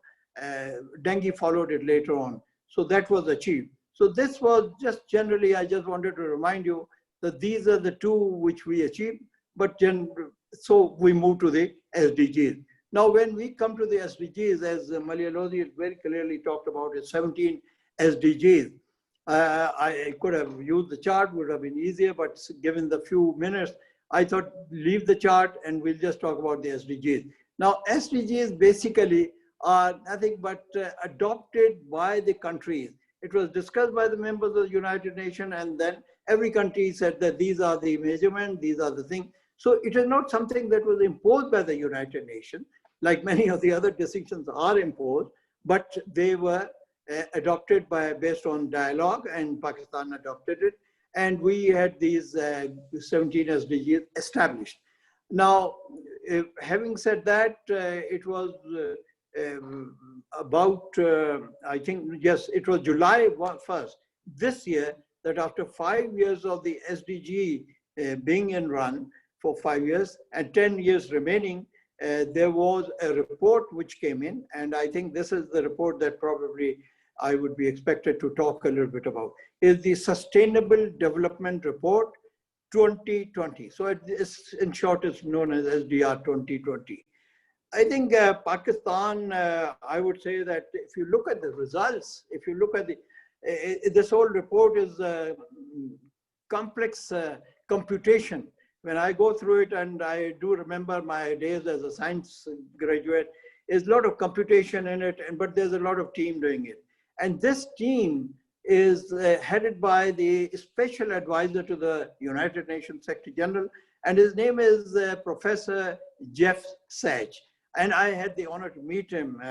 Dengue followed it later on. So that was achieved. So this was just generally, I just wanted to remind you that these are the two which we achieved, but so we move to the SDGs. Now, when we come to the SDGs, as Malia Lodi very clearly talked about, is 17 SDGs. I could have used the chart, would have been easier, but given the few minutes, I thought leave the chart and we'll just talk about the SDGs. Now, SDGs basically are nothing but adopted by the countries. It was discussed by the members of the United Nations, and then every country said that these are the measurements, these are the things. So it is not something that was imposed by the United Nations, like many of the other decisions are imposed, but they were adopted based on dialogue, and Pakistan adopted it. And we had these 17 SDGs established. Now, having said that, it was about, I think, yes, it was July 1st this year that after 5 years of the SDG being in run for 5 years and 10 years remaining, there was a report which came in, and I think this is the report that probably I would be expected to talk a little bit about, is the Sustainable Development Report 2020. So it is, in short, it's known as SDR 2020. I think Pakistan, I would say that if you look at the results, if you look at this whole report is complex computation. When I go through it, and I do remember my days as a science graduate, There's a lot of computation in it, but there's a lot of team doing it. And this team is headed by the special advisor to the United Nations Secretary General, and his name is Professor Jeff Sachs. And I had the honor to meet him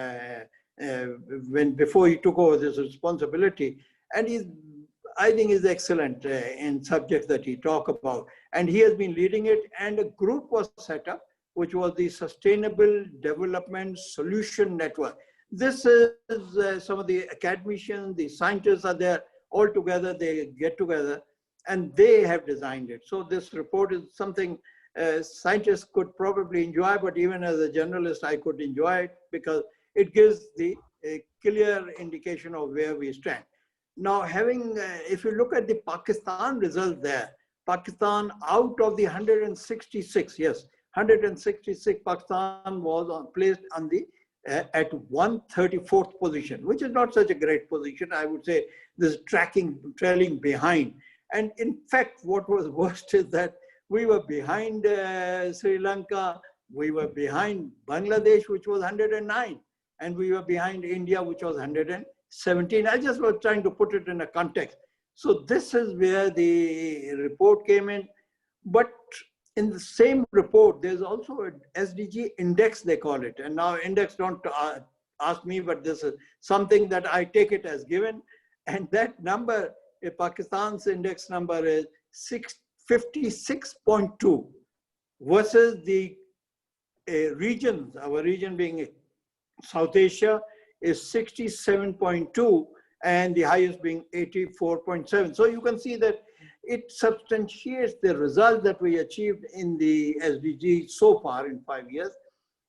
before he took over this responsibility. And I think he's excellent in subjects that he talks about. And he has been leading it, and a group was set up, which was the Sustainable Development Solution Network. This is some of the academicians, the scientists are there all together, they get together, and they have designed it. So this report is something scientists could probably enjoy, but even as a journalist, I could enjoy it because it gives a clear indication of where we stand. Now, if you look at the Pakistan result there, Pakistan out of the 166, yes, 166, Pakistan was placed on the at 134th position, which is not such a great position. I would say this trailing behind. And in fact, what was worst is that we were behind Sri Lanka, we were behind Bangladesh, which was 109, and we were behind India, which was 117. I just was trying to put it in a context. So this is where the report came in. But in the same report, there's also a Sdg Index, they call it. And now index, don't ask me, but this is something that I take it as given. And that number, Pakistan's index number is 56.2 versus the regions, our region being South Asia, is 67.2 and the highest being 84.7. So you can see that it substantiates the result that we achieved in the SDG so far in 5 years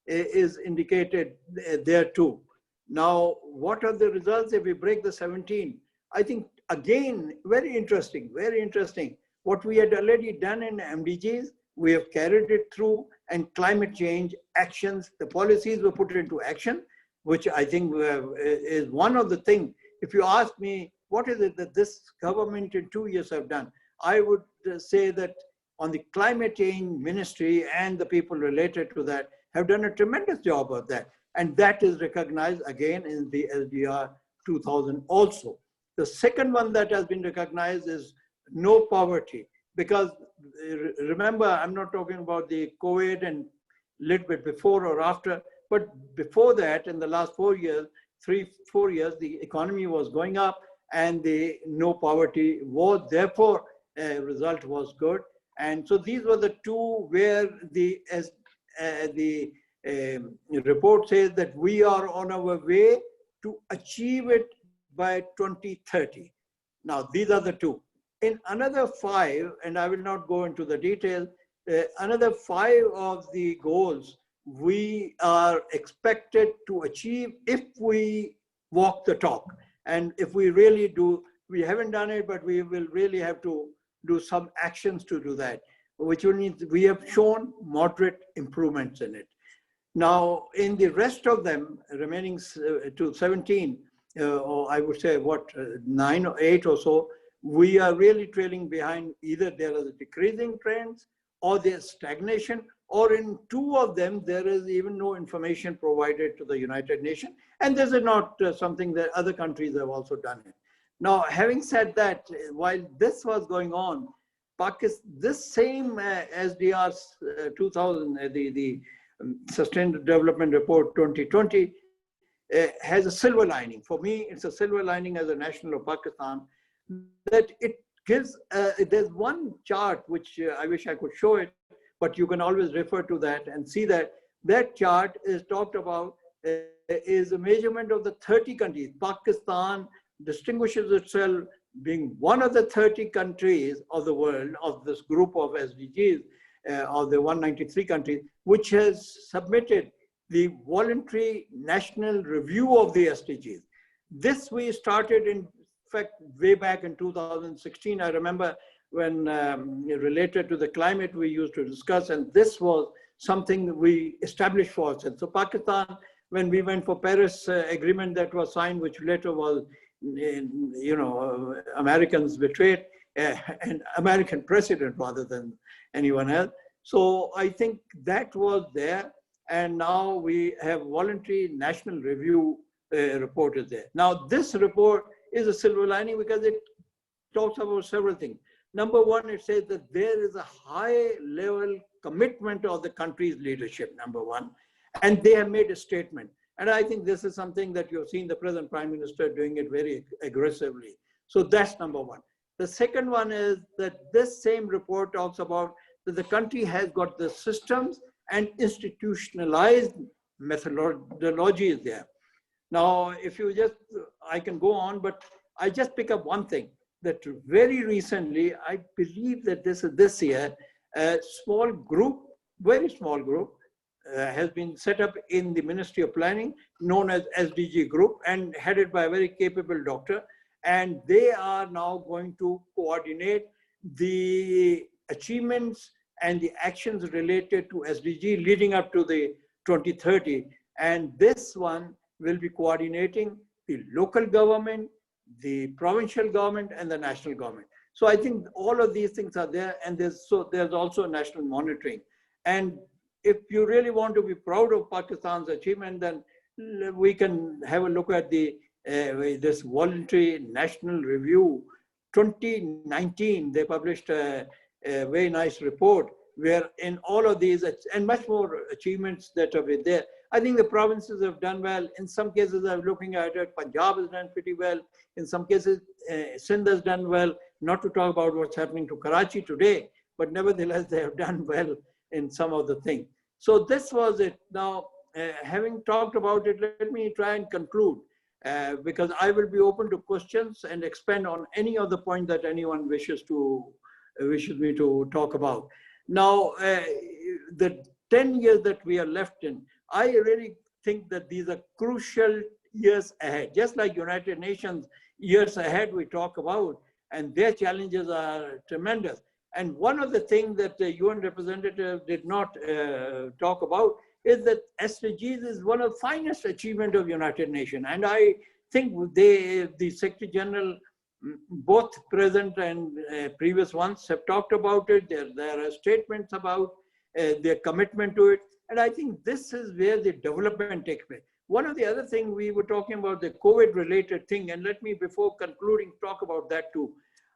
is indicated there too. Now, what are the results if we break the 17? I think, again, very interesting, very interesting. What we had already done in MDGs, we have carried it through, and climate change actions, the policies were put into action, which I think is one of the things. If you ask me, what is it that this government in 2 years have done? I would say that on the climate change ministry and the people related to that have done a tremendous job of that. And that is recognized again in the SDR 2000 also. The second one that has been recognized is no poverty. Because remember, I'm not talking about the COVID and a little bit before or after, but before that, in the last 4 years, 3-4 years, the economy was going up and the no poverty was, therefore, result was good. And so these were the two where the report says that we are on our way to achieve it by 2030. Now, these are the two. In another 5, and I will not go into the details, another 5 of the goals we are expected to achieve if we walk the talk. And if we really do, we haven't done it, but we will really have to do some actions to do that, which will mean we have shown moderate improvements in it. Now, in the rest of them, remaining to 17, or I would say what, 9 or 8 or so, we are really trailing behind. Either there are decreasing trends or there's stagnation, or in 2 of them, there is even no information provided to the United Nations. And this is not something that other countries have also done it. Now, having said that, while this was going on, this same SDR 2000, the Sustainable Development Report 2020, has a silver lining. For me, it's a silver lining as a national of Pakistan, that it gives, there's one chart which I wish I could show it, but you can always refer to that and see that that chart is talked about, is a measurement of the 30 countries. Pakistan distinguishes itself being one of the 30 countries of the world, of this group of SDGs, of the 193 countries, which has submitted the voluntary national review of the SDGs. This we started in fact way back in 2016. I remember when related to the climate we used to discuss, and this was something we established for ourselves. So Pakistan, when we went for Paris agreement that was signed, which later was, Americans betrayed an American president rather than anyone else. So I think that was there. and now we have voluntary national review report is there. Now this report is a silver lining because it talks about several things. Number one, it says that there is a high level commitment of the country's leadership, number one, and they have made a statement. And I think this is something that you've seen the present Prime Minister doing it very aggressively. So that's number one. The second one is that this same report talks about that the country has got the systems and institutionalized methodologies there. Now, if you just, I can go on, but I just pick up one thing, that very recently, I believe that this year, a small group, very small group, has been set up in the Ministry of Planning, known as SDG Group, and headed by a very capable doctor. And they are now going to coordinate the achievements and the actions related to SDG leading up to the 2030. And this one will be coordinating the local government, the provincial government, and the national government. So I think all of these things are there, and there's also national monitoring. And if you really want to be proud of Pakistan's achievement, then we can have a look at this voluntary national review. 2019, they published a very nice report where in all of these and much more achievements that are there. I think the provinces have done well. In some cases, I'm looking at it, Punjab has done pretty well. In some cases, Sindh has done well, not to talk about what's happening to Karachi today, but nevertheless, they have done well in some of the things. So this was it. Now, having talked about it, let me try and conclude because I will be open to questions and expand on any of the point that anyone wishes me to talk about. Now, the 10 years that we are left in, I really think that these are crucial years ahead. Just like United Nations years ahead we talk about, and their challenges are tremendous. And one of the things that the UN representative did not talk about is that SDGs is one of the finest achievements of United Nations. And I think the Secretary General, both present and previous ones, have talked about it. There are statements about their commitment to it. And I think this is where the development takes place. One of the other things we were talking about, the COVID-related thing, and let me, before concluding, talk about that too.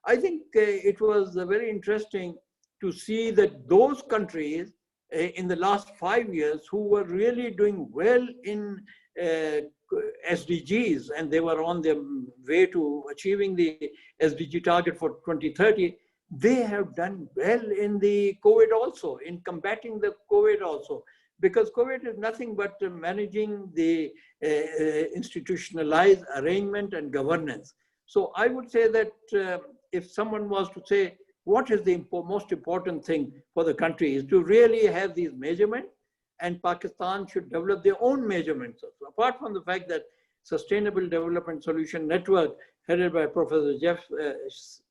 I think it was very interesting to see that those countries in the last 5 years who were really doing well in SDGs, and they were on their way to achieving the SDG target for 2030, they have done well in the COVID also, in combating the COVID also. Because COVID is nothing but managing the institutionalized arrangement and governance. So I would say that if someone was to say, what is the most important thing for the country is to really have these measurements, and Pakistan should develop their own measurements. So apart from the fact that Sustainable Development Solution Network, headed by Professor Jeff,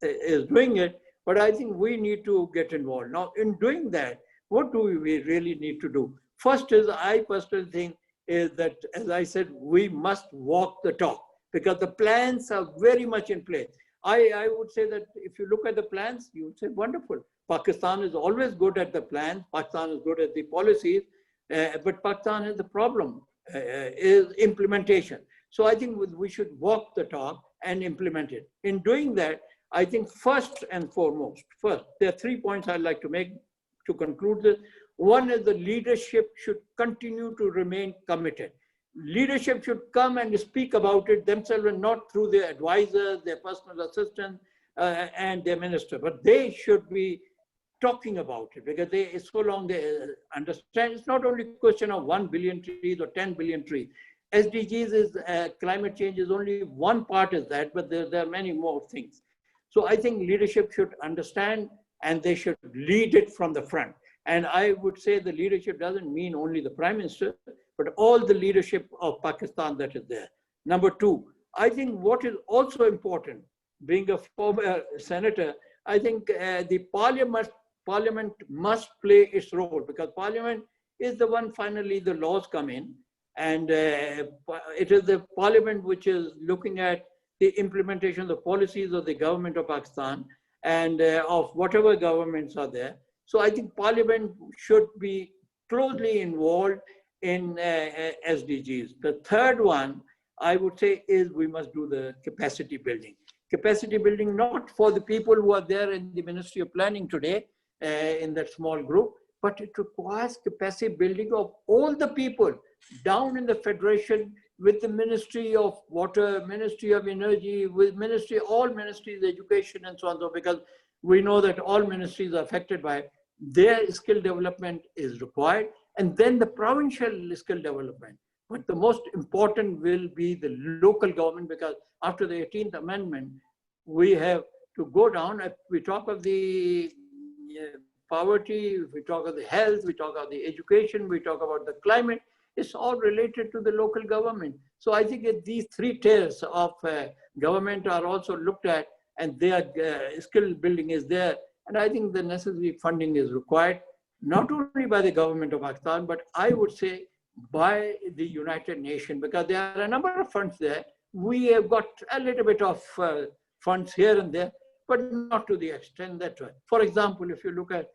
is doing it, but I think we need to get involved. Now, in doing that, what do we really need to do? First is, I personally think, is that, as I said, we must walk the talk because the plans are very much in place. I would say that if you look at the plans, you would say, wonderful. Pakistan is always good at the plans. Pakistan is good at the policies, but Pakistan has the problem, is implementation. So I think we should walk the talk and implement it. In doing that, I think first and foremost, there are 3 points I'd like to make to conclude this. One is the leadership should continue to remain committed. Leadership should come and speak about it themselves and not through their advisors, their personal assistants, and their minister, but they should be talking about it because so long they understand. It's not only a question of 1 billion trees or 10 billion trees. SDGs is climate change is only one part of that, but there are many more things. So I think leadership should understand and they should lead it from the front. And I would say the leadership doesn't mean only the Prime Minister, but all the leadership of Pakistan that is there. Number two, I think what is also important, being a former senator, I think the parliament must play its role because parliament is the one finally the laws come in, and it is the parliament which is looking at the implementation of the policies of the government of Pakistan and of whatever governments are there. So I think parliament should be closely involved in SDGs. The third one, I would say, is we must do the capacity building. Capacity building not for the people who are there in the Ministry of Planning today, in that small group, but it requires capacity building of all the people down in the Federation, with the Ministry of Water, Ministry of Energy, with all ministries, education and so on, because we know that all ministries are affected by it. Their skill development is required, and then the provincial skill development. But the most important will be the local government, because after the 18th Amendment, we have to go down. We talk of the poverty, we talk of the health, we talk of the education, we talk about the climate. It's all related to the local government. So I think that these three tiers of government are also looked at, and their skill building is there. And I think the necessary funding is required, not only by the government of Pakistan, but I would say by the United Nations, because there are a number of funds there. We have got a little bit of funds here and there, but not to the extent that. For example, if you look at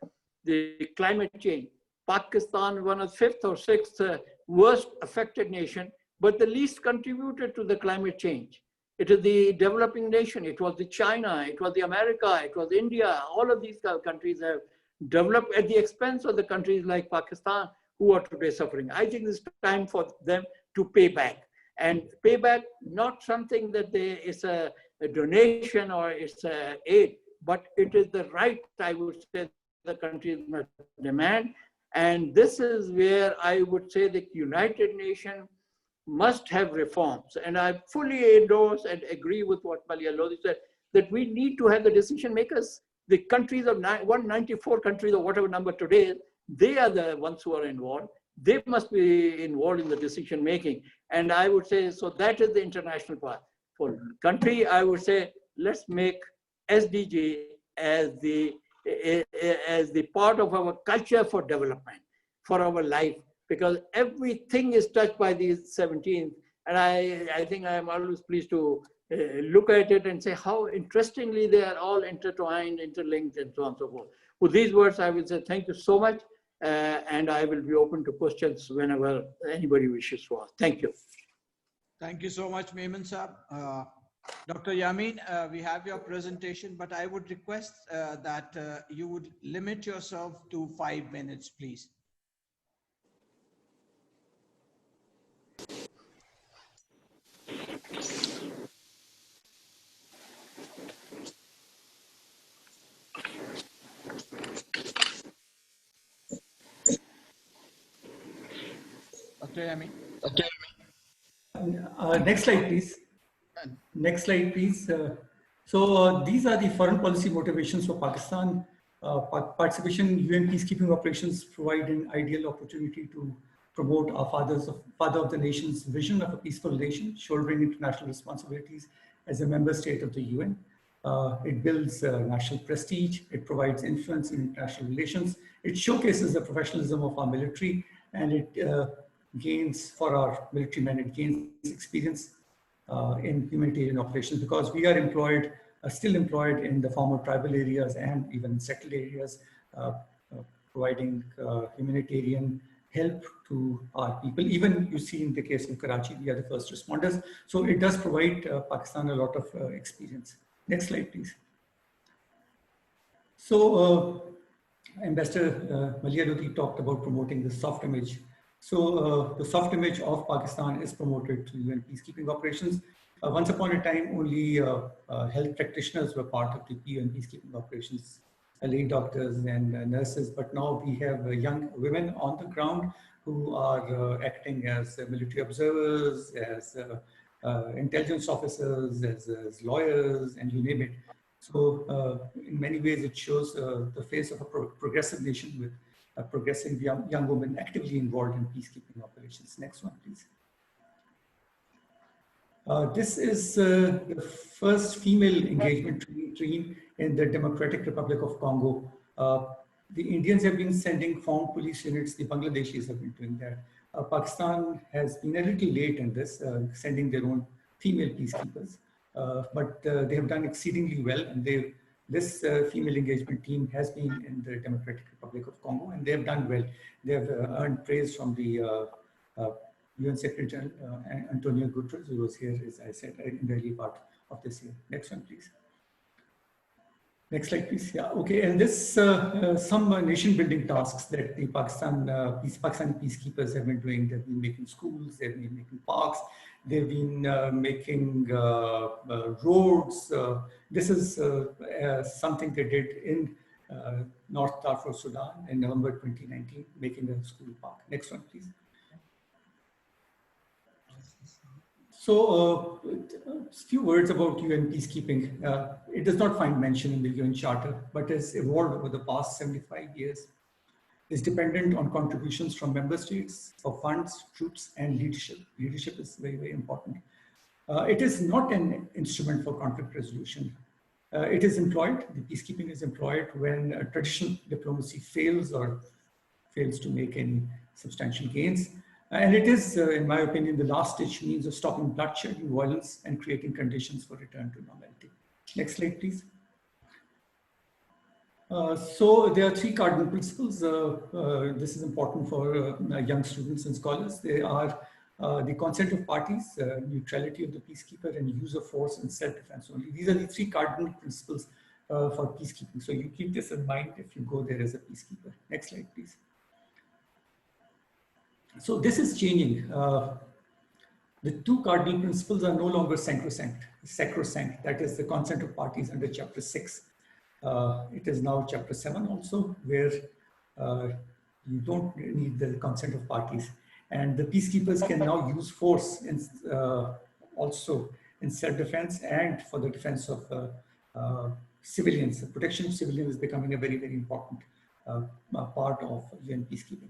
the climate change, Pakistan, one of the fifth or sixth worst affected nation, but the least contributed to the climate change. It is the developing nation. It was the China, it was the America, it was India. All of these countries have developed at the expense of the countries like Pakistan, who are today suffering. I think it's time for them to pay back. And pay back, not something that it's a donation or it's a aid, but it is the right, I would say, the countries must demand. And this is where I would say the United Nations must have reforms. And I fully endorse and agree with what Malia Lodi said, that we need to have the decision makers. The countries of 194 countries or whatever number today, they are the ones who are involved. They must be involved in the decision making. And I would say, so that is the international part. For country, I would say, let's make SDG as the part of our culture for development, for our life, because everything is touched by these 17. And I think I am always pleased to look at it and say how interestingly they are all intertwined, interlinked, and so on and so forth. With these words, I will say thank you so much. And I will be open to questions whenever anybody wishes to ask. Thank you. Thank you so much, Memon Saab. Dr. Yamin, we have your presentation, but I would request that you would limit yourself to 5 minutes, please. Dr. Yamin. Next slide, please. Next slide, please. So these are the foreign policy motivations for Pakistan. Participation in UN peacekeeping operations provide an ideal opportunity to promote our father of the nation's vision of a peaceful nation, shouldering international responsibilities as a member state of the UN. It builds national prestige. It provides influence in international relations. It showcases the professionalism of our military, and it gains, for our military men, it gains experience in humanitarian operations, because we are employed, still employed in the former tribal areas and even settled areas, providing humanitarian help to our people. Even you see in the case of Karachi, we are the first responders. So it does provide Pakistan a lot of experience. Next slide, please. So Ambassador Malia Lodi talked about promoting the soft image. So the soft image of Pakistan is promoted through UN peacekeeping operations. Once upon a time, only health practitioners were part of the UN peacekeeping operations, lay doctors and nurses, but now we have young women on the ground who are acting as military observers, as intelligence officers, as lawyers, and you name it. So in many ways, it shows the face of a progressive nation with progressive young women actively involved in peacekeeping operations. Next one, please. This is the first female engagement team in the Democratic Republic of Congo. The Indians have been sending found police units. The Bangladeshis have been doing that. Pakistan has been a little late in this, sending their own female peacekeepers, but they have done exceedingly well, and this female engagement team has been in the Democratic Republic of Congo, and they have done well. They have earned praise from the UN Secretary General Antonio Guterres, who was here, as I said, in the early part of this year. Next one, please. Next slide, please. Yeah, okay. And this some nation-building tasks that the Pakistani peacekeepers have been doing. They've been making schools, they've been making parks, they've been making roads. This is something they did in North Darfur, Sudan in November 2019, making a school park. Next one, please. So a few words about UN peacekeeping. It does not find mention in the UN Charter, but has evolved over the past 75 years. It's dependent on contributions from member states for funds, troops, and leadership. Leadership is very, very important. It is not an instrument for conflict resolution. It is employed, the peacekeeping is employed when traditional diplomacy fails or fails to make any substantial gains. And it is, in my opinion, the last ditch means of stopping bloodshed and violence and creating conditions for return to normality. Next slide, please. So there are three cardinal principles. This is important for young students and scholars. They are the consent of parties, neutrality of the peacekeeper, and use of force and self-defense only. These are the three cardinal principles for peacekeeping. So you keep this in mind if you go there as a peacekeeper. Next slide, please. So this is changing. The two cardinal principles are no longer sacrosanct. That is the consent of parties under Chapter 6. It is now Chapter 7 also, where you don't need the consent of parties. And the peacekeepers can now use force in, also in self-defense and for the defense of civilians. The protection of civilians is becoming a very, very important part of UN peacekeeping.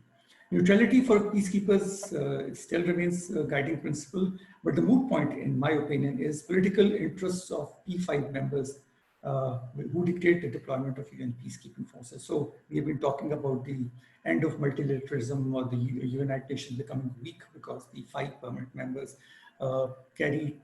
Neutrality for peacekeepers still remains a guiding principle, but the moot point, in my opinion, is political interests of P5 members who dictate the deployment of UN peacekeeping forces. So we have been talking about the end of multilateralism or the United Nations becoming weak because the 5 permanent members carry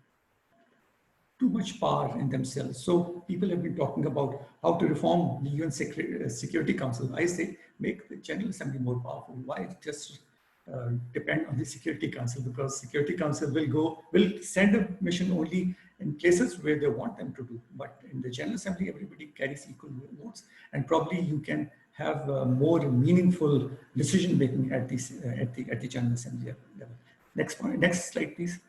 too much power in themselves. So people have been talking about how to reform the UN Security Council. I say, make the General Assembly more powerful. Why just depend on the Security Council? Because Security Council will send a mission only in places where they want them to do. But in the General Assembly, everybody carries equal votes, and probably you can have more meaningful decision making at the General Assembly level. Next point, next slide, please.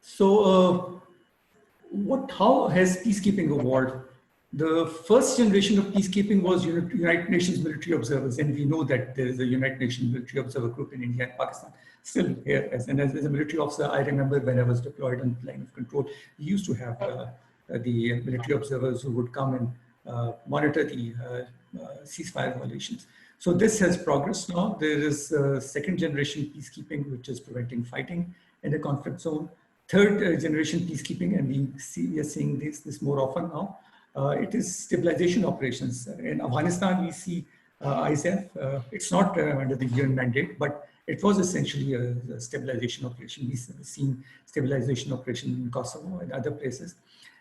So, how has peacekeeping evolved? The first generation of peacekeeping was United Nations military observers, and we know that there is a United Nations military observer group in India and Pakistan still here. As a military officer, I remember when I was deployed on the line of control, we used to have the military observers who would come and monitor the ceasefire violations. So this has progressed now. There is second generation peacekeeping, which is preventing fighting in a conflict zone. Third generation peacekeeping, and we are seeing this more often now. It is stabilization operations. In Afghanistan, we see ISAF. It's not under the UN mandate, but it was essentially a stabilization operation. We've seen stabilization operation in Kosovo and other places.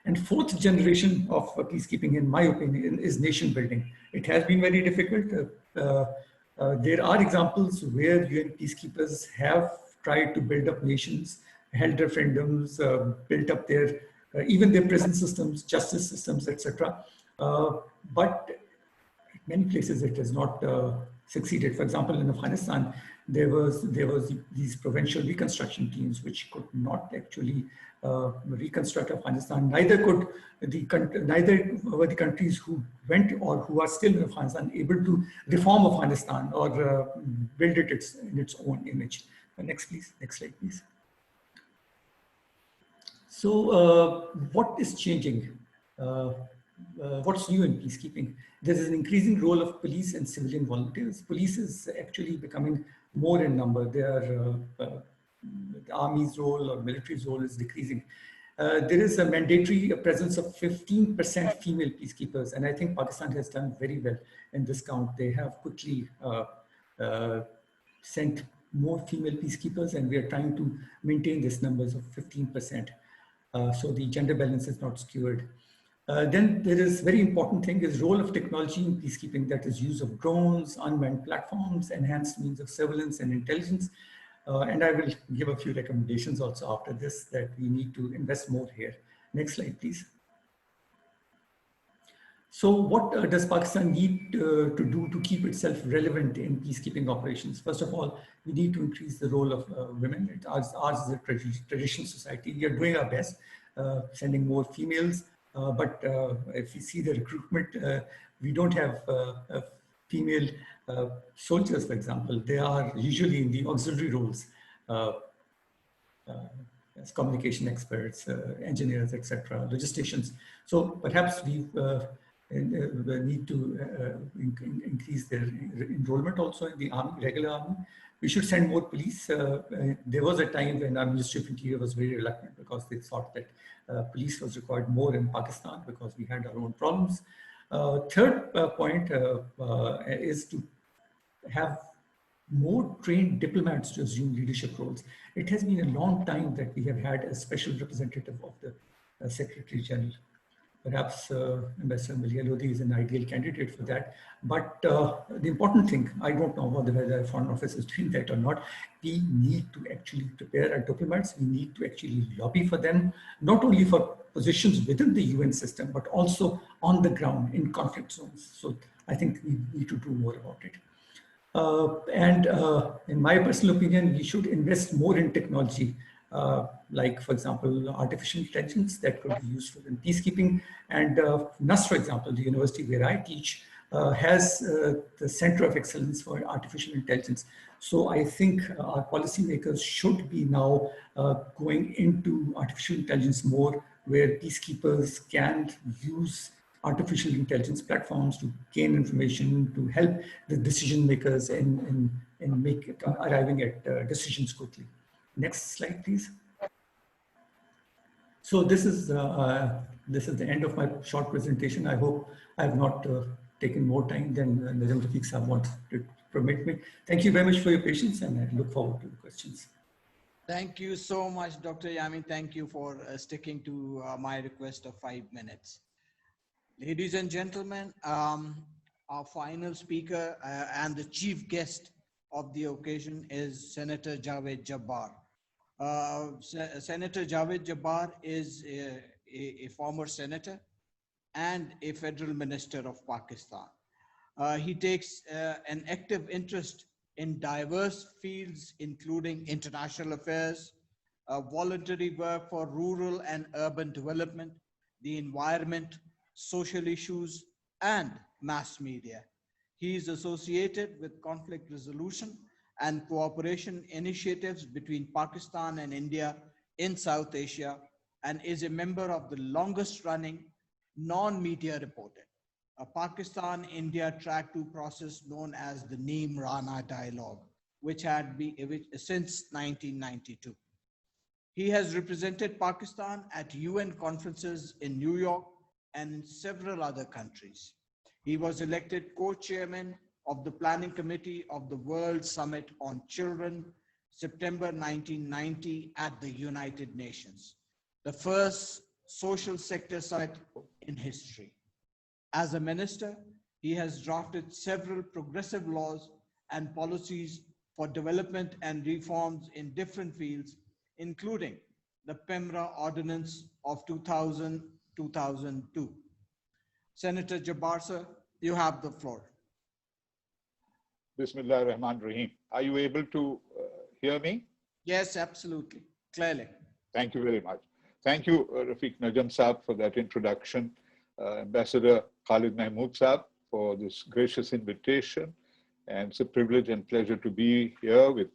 And fourth generation of peacekeeping, in my opinion, is nation building. It has been very difficult. There are examples where UN peacekeepers have tried to build up nations, held referendums, built up their even their prison systems, justice systems, etc. But in many places it has not succeeded. For example, in Afghanistan, there was these provincial reconstruction teams which could not actually reconstruct Afghanistan. Neither were the countries who went or who are still in Afghanistan able to reform Afghanistan or build it in its own image. Next, please. Next slide, please. So what is changing? What's new in peacekeeping? There is an increasing role of police and civilian volunteers. Police is actually becoming more in number. The army's role or military's role is decreasing. There is a mandatory presence of 15% female peacekeepers, and I think Pakistan has done very well in this count. They have quickly sent more female peacekeepers, and we are trying to maintain this numbers of 15%. So the gender balance is not skewed. Then there is very important thing is role of technology in peacekeeping, that is use of drones, unmanned platforms, enhanced means of surveillance and intelligence. And I will give a few recommendations also after this that we need to invest more here. Next slide, please. So what does Pakistan need to do to keep itself relevant in peacekeeping operations? First of all, we need to increase the role of women. Ours is a traditional society. We are doing our best, sending more females. But if you see the recruitment, we don't have female soldiers, for example. They are usually in the auxiliary roles as communication experts, engineers, etc., logisticians. So perhaps we need to increase their enrollment also in the army, regular army. We should send more police. There was a time when our Ministry of Interior was very reluctant because they thought that police was required more in Pakistan because we had our own problems. Third point is to have more trained diplomats to assume leadership roles. It has been a long time that we have had a special representative of the Secretary General. Perhaps Ambassador Malia Lodhi is an ideal candidate for that. But the important thing, I don't know whether the Foreign Office is doing that or not, we need to actually prepare our diplomats. We need to actually lobby for them, not only for positions within the UN system, but also on the ground in conflict zones. So I think we need to do more about it. In my personal opinion, we should invest more in technology, like, for example, artificial intelligence that could be useful in peacekeeping. And NUS, for example, the university where I teach, has the Center of Excellence for Artificial Intelligence. So I think our policymakers should be now going into artificial intelligence more, where peacekeepers can use artificial intelligence platforms to gain information, to help the decision makers in arriving at decisions quickly. Next slide, please. So this is the end of my short presentation. I hope I have not taken more time than Najam Rafiq Sahab wanted to permit me. Thank you very much for your patience, and I look forward to the questions. Thank you so much, Dr. Yami. Thank you for sticking to my request of 5 minutes. Ladies and gentlemen, our final speaker and the chief guest of the occasion is Senator Javed Jabbar. Senator Javed Jabbar is a former senator and a federal minister of Pakistan. He takes an active interest in diverse fields, including international affairs, voluntary work for rural and urban development, the environment, social issues, and mass media. He is associated with conflict resolution and cooperation initiatives between Pakistan and India in South Asia, and is a member of the longest running non-media reported Pakistan-India Track 2 process known as the Neem-Rana Dialogue, which had been since 1992. He has represented Pakistan at UN conferences in New York and in several other countries. He was elected co-chairman of the Planning Committee of the World Summit on Children, September 1990 at the United Nations, the first social sector summit in history. As a minister, he has drafted several progressive laws and policies for development and reforms in different fields, including the PEMRA Ordinance of 2000-2002. Senator Jabbar, sir, you have the floor. Bismillah ar-Rahman ar-Rahim. Are you able to hear me? Yes, absolutely, clearly. Thank you very much. Thank you, Rafiq Najam Saab, for that introduction. Ambassador Khalid Mahmood Saab, for this gracious invitation. And it's a privilege and pleasure to be here with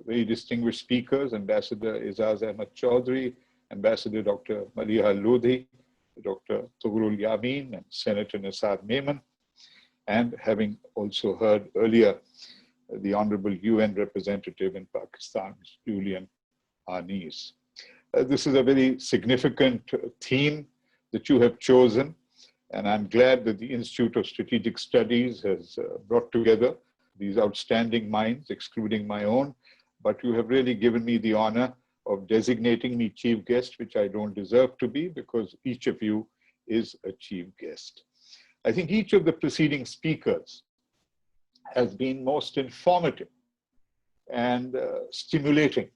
very distinguished speakers, Ambassador Izaz Ahmad Chaudhry, Ambassador Dr. Malia Lodhi, Dr. Tohru Yami, and Senator Nisar Memon, and having also heard earlier the Honorable UN Representative in Pakistan, Julian Arnis. This is a very significant theme that you have chosen, and I'm glad that the Institute of Strategic Studies has brought together these outstanding minds, excluding my own, but you have really given me the honor of designating me chief guest, which I don't deserve to be, because each of you is a chief guest. I think each of the preceding speakers has been most informative and stimulating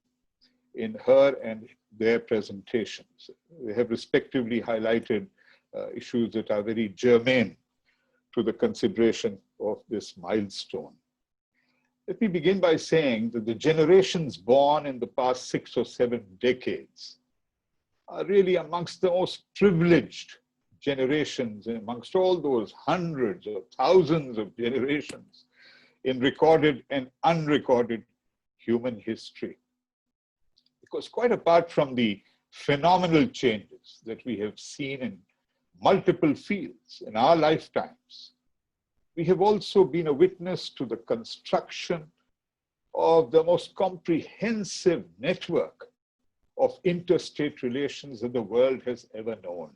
in her and their presentations. They have respectively highlighted issues that are very germane to the consideration of this milestone. Let me begin by saying that the generations born in the past 6 or 7 decades are really amongst the most privileged generations amongst all those hundreds or thousands of generations in recorded and unrecorded human history. Because quite apart from the phenomenal changes that we have seen in multiple fields in our lifetimes, we have also been a witness to the construction of the most comprehensive network of interstate relations that the world has ever known.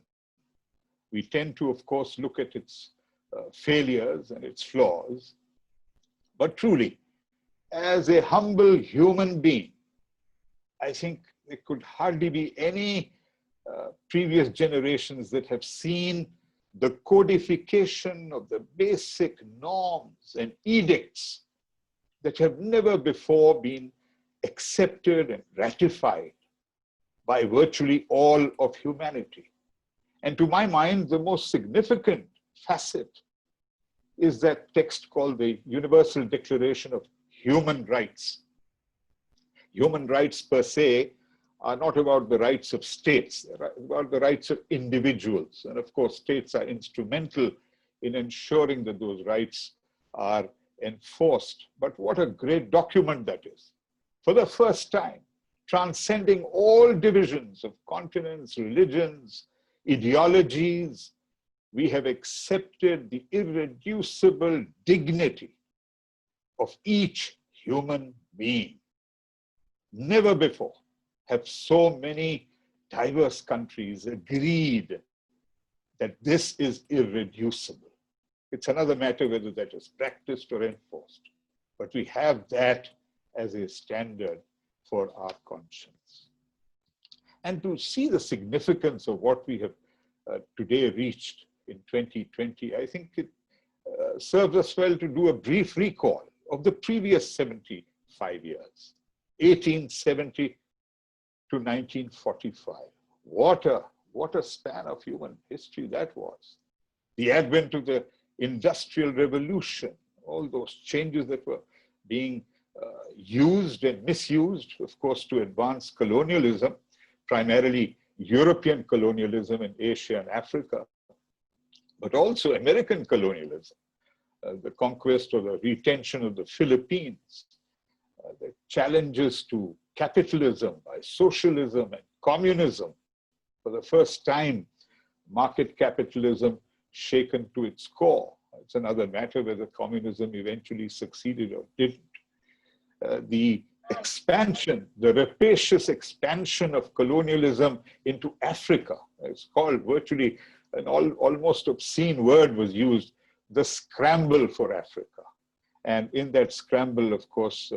We tend to, of course, look at its failures and its flaws, but truly, as a humble human being, I think there could hardly be any previous generations that have seen the codification of the basic norms and edicts that have never before been accepted and ratified by virtually all of humanity. And to my mind, the most significant facet is that text called the Universal Declaration of Human Rights. Human rights per se are not about the rights of states, they're about the rights of individuals. And of course, states are instrumental in ensuring that those rights are enforced. But what a great document that is. For the first time, transcending all divisions of continents, religions, ideologies, we have accepted the irreducible dignity of each human being. Never before have so many diverse countries agreed that this is irreducible. It's another matter whether that is practiced or enforced, but we have that as a standard for our conscience. And to see the significance of what we have today reached in 2020, I think it serves us well to do a brief recall of the previous 75 years, 1870 to 1945. What a span of human history that was. The advent of the Industrial Revolution, all those changes that were being used and misused, of course, to advance colonialism, primarily European colonialism in Asia and Africa, but also American colonialism, the conquest or the retention of the Philippines, the challenges to capitalism by socialism and communism. For the first time, market capitalism shaken to its core. It's another matter whether communism eventually succeeded or didn't. The expansion, the rapacious expansion of colonialism into Africa, it's called virtually an almost obscene word was used, the scramble for Africa. And in that scramble, of course,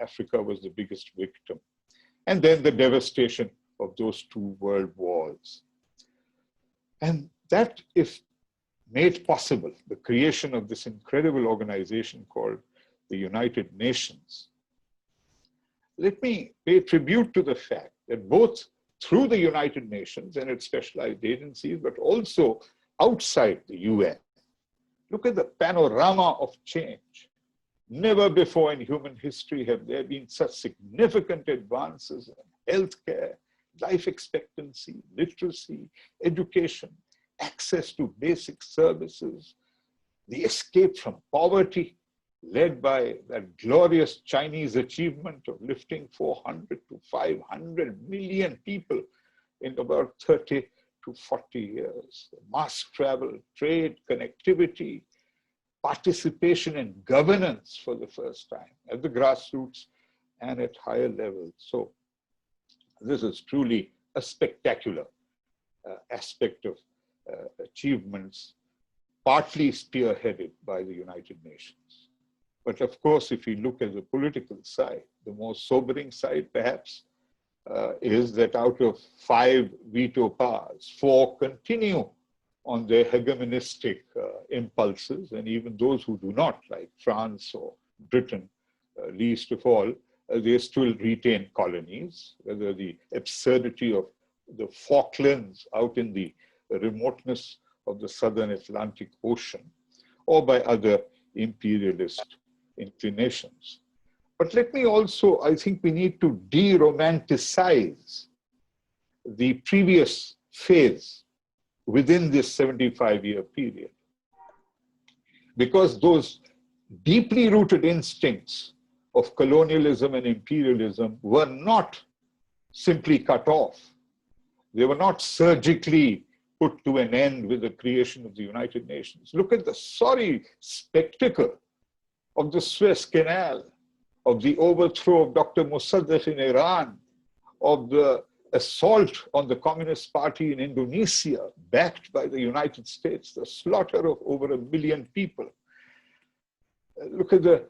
Africa was the biggest victim. And then the devastation of those 2 world wars. And that, if made possible, the creation of this incredible organization called the United Nations, let me pay tribute to the fact that both through the United Nations and its specialized agencies, but also outside the UN, look at the panorama of change. Never before in human history have there been such significant advances in healthcare, life expectancy, literacy, education, access to basic services, the escape from poverty, led by that glorious Chinese achievement of lifting 400 to 500 million people in about 30 to 40 years. Mass travel, trade, connectivity, participation in governance for the first time at the grassroots and at higher levels. So this is truly a spectacular aspect of achievements, partly spearheaded by the United Nations. But of course, if we look at the political side, the more sobering side perhaps is that out of 5 veto powers, 4 continue on their hegemonistic impulses, and even those who do not, like France or Britain, least of all, they still retain colonies, whether the absurdity of the Falklands out in the remoteness of the southern Atlantic Ocean, or by other imperialist inclinations. But let me also, I think we need to de-romanticize the previous phase within this 75-year period. Because those deeply rooted instincts of colonialism and imperialism were not simply cut off. They were not surgically put to an end with the creation of the United Nations. Look at the sorry spectacle of the Suez Canal, of the overthrow of Dr. Mossadegh in Iran, of the assault on the Communist Party in Indonesia, backed by the United States, the slaughter of over 1 million people. Look at the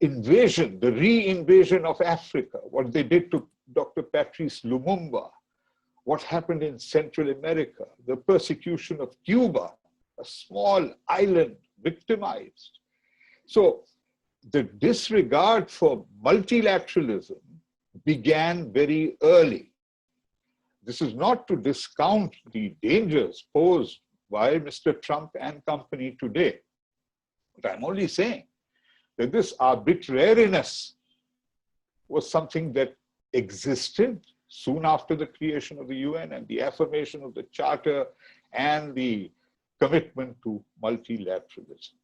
invasion, the re-invasion of Africa, what they did to Dr. Patrice Lumumba, what happened in Central America, the persecution of Cuba, a small island victimized. So the disregard for multilateralism began very early. This is not to discount the dangers posed by Mr. Trump and company today. But I'm only saying that this arbitrariness was something that existed soon after the creation of the UN and the affirmation of the Charter and the commitment to multilateralism.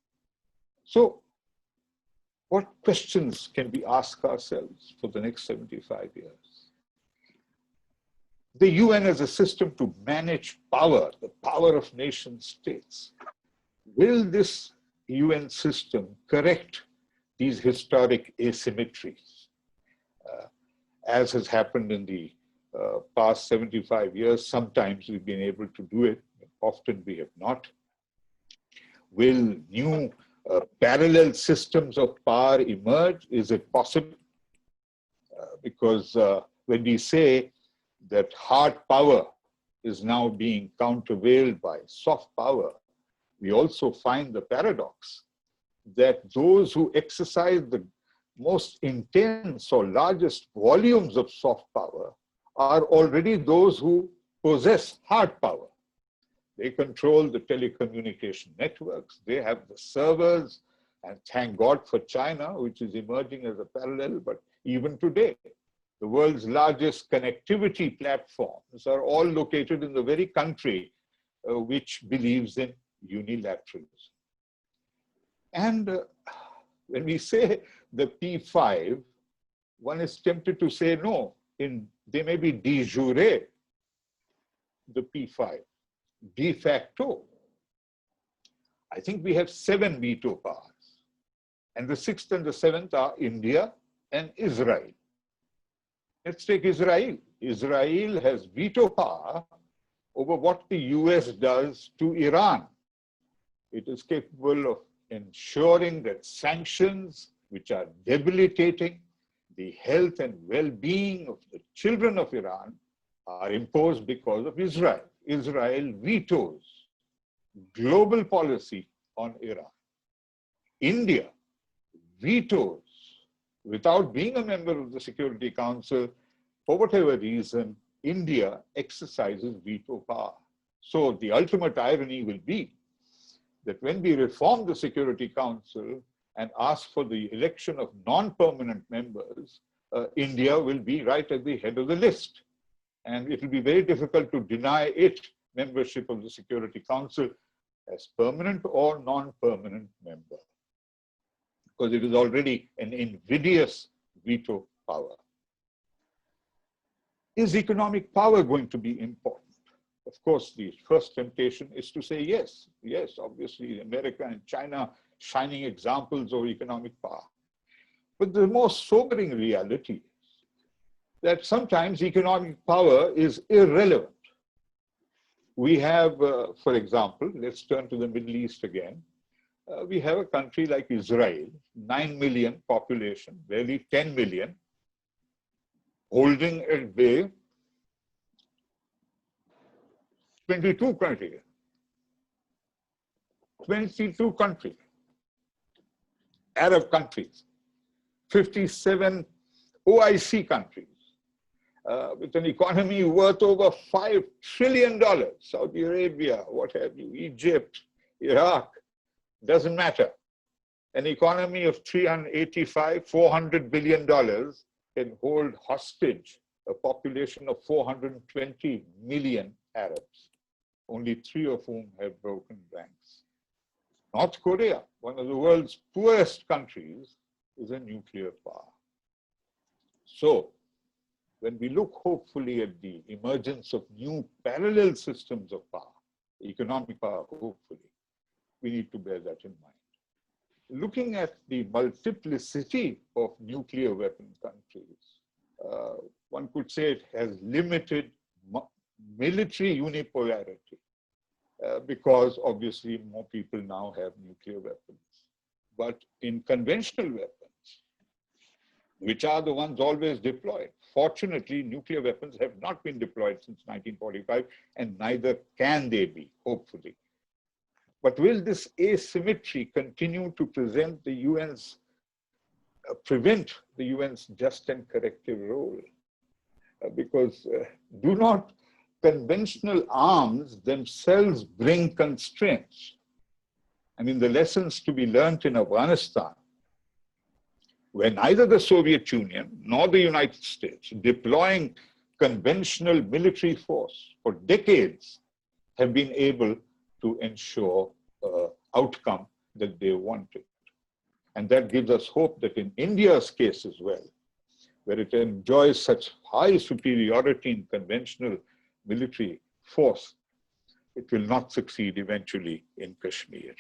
So, what questions can we ask ourselves for the next 75 years? The UN as a system to manage power, the power of nation states. Will this UN system correct these historic asymmetries? As has happened in the past 75 years, sometimes we've been able to do it, often we have not. Will new parallel systems of power emerge? Is it possible? Because when we say that hard power is now being countervailed by soft power, we also find the paradox that those who exercise the most intense or largest volumes of soft power are already those who possess hard power. They control the telecommunication networks, they have the servers, and thank God for China, which is emerging as a parallel, but even today, the world's largest connectivity platforms are all located in the very country which believes in unilateralism. And when we say the P5, one is tempted to say, no, they may be de jure, the P5, de facto. I think we have 7 veto powers. And the 6th and the 7th are India and Israel. Let's take Israel. Israel has veto power over what the US does to Iran. It is capable of ensuring that sanctions, which are debilitating the health and well-being of the children of Iran, are imposed because of Israel. Israel vetoes global policy on Iran. India vetoes, without being a member of the Security Council, for whatever reason, India exercises veto power. So the ultimate irony will be that when we reform the Security Council and ask for the election of non-permanent members, India will be right at the head of the list. And it will be very difficult to deny it membership of the Security Council as permanent or non-permanent member, because it is already an invidious veto power. Is economic power going to be important? Of course, the first temptation is to say yes. Yes, obviously, America and China, shining examples of economic power. But the most sobering reality is that sometimes economic power is irrelevant. We have, for example, let's turn to the Middle East again. We have a country like Israel, 9 million population, barely 10 million, holding at bay 22 countries. 22 countries, Arab countries, 57 OIC countries, with an economy worth over $5 trillion, Saudi Arabia, what have you, Egypt, Iraq, doesn't matter. An economy of $400 billion can hold hostage a population of 420 million Arabs, only 3 of whom have broken ranks. North Korea, one of the world's poorest countries, is a nuclear power. So, when we look hopefully at the emergence of new parallel systems of power, economic power, hopefully, we need to bear that in mind. Looking at the multiplicity of nuclear weapon countries, one could say it has limited military unipolarity. Because obviously more people now have nuclear weapons. But in conventional weapons, which are the ones always deployed, fortunately, nuclear weapons have not been deployed since 1945, and neither can they be, hopefully. But will this asymmetry continue to prevent the UN's just and corrective role? Because do not conventional arms themselves bring constraints. I mean, the lessons to be learned in Afghanistan, where neither the Soviet Union nor the United States, deploying conventional military force for decades, have been able to ensure outcome that they wanted. And that gives us hope that in India's case as well, where it enjoys such high superiority in conventional military force, it will not succeed eventually in Kashmir.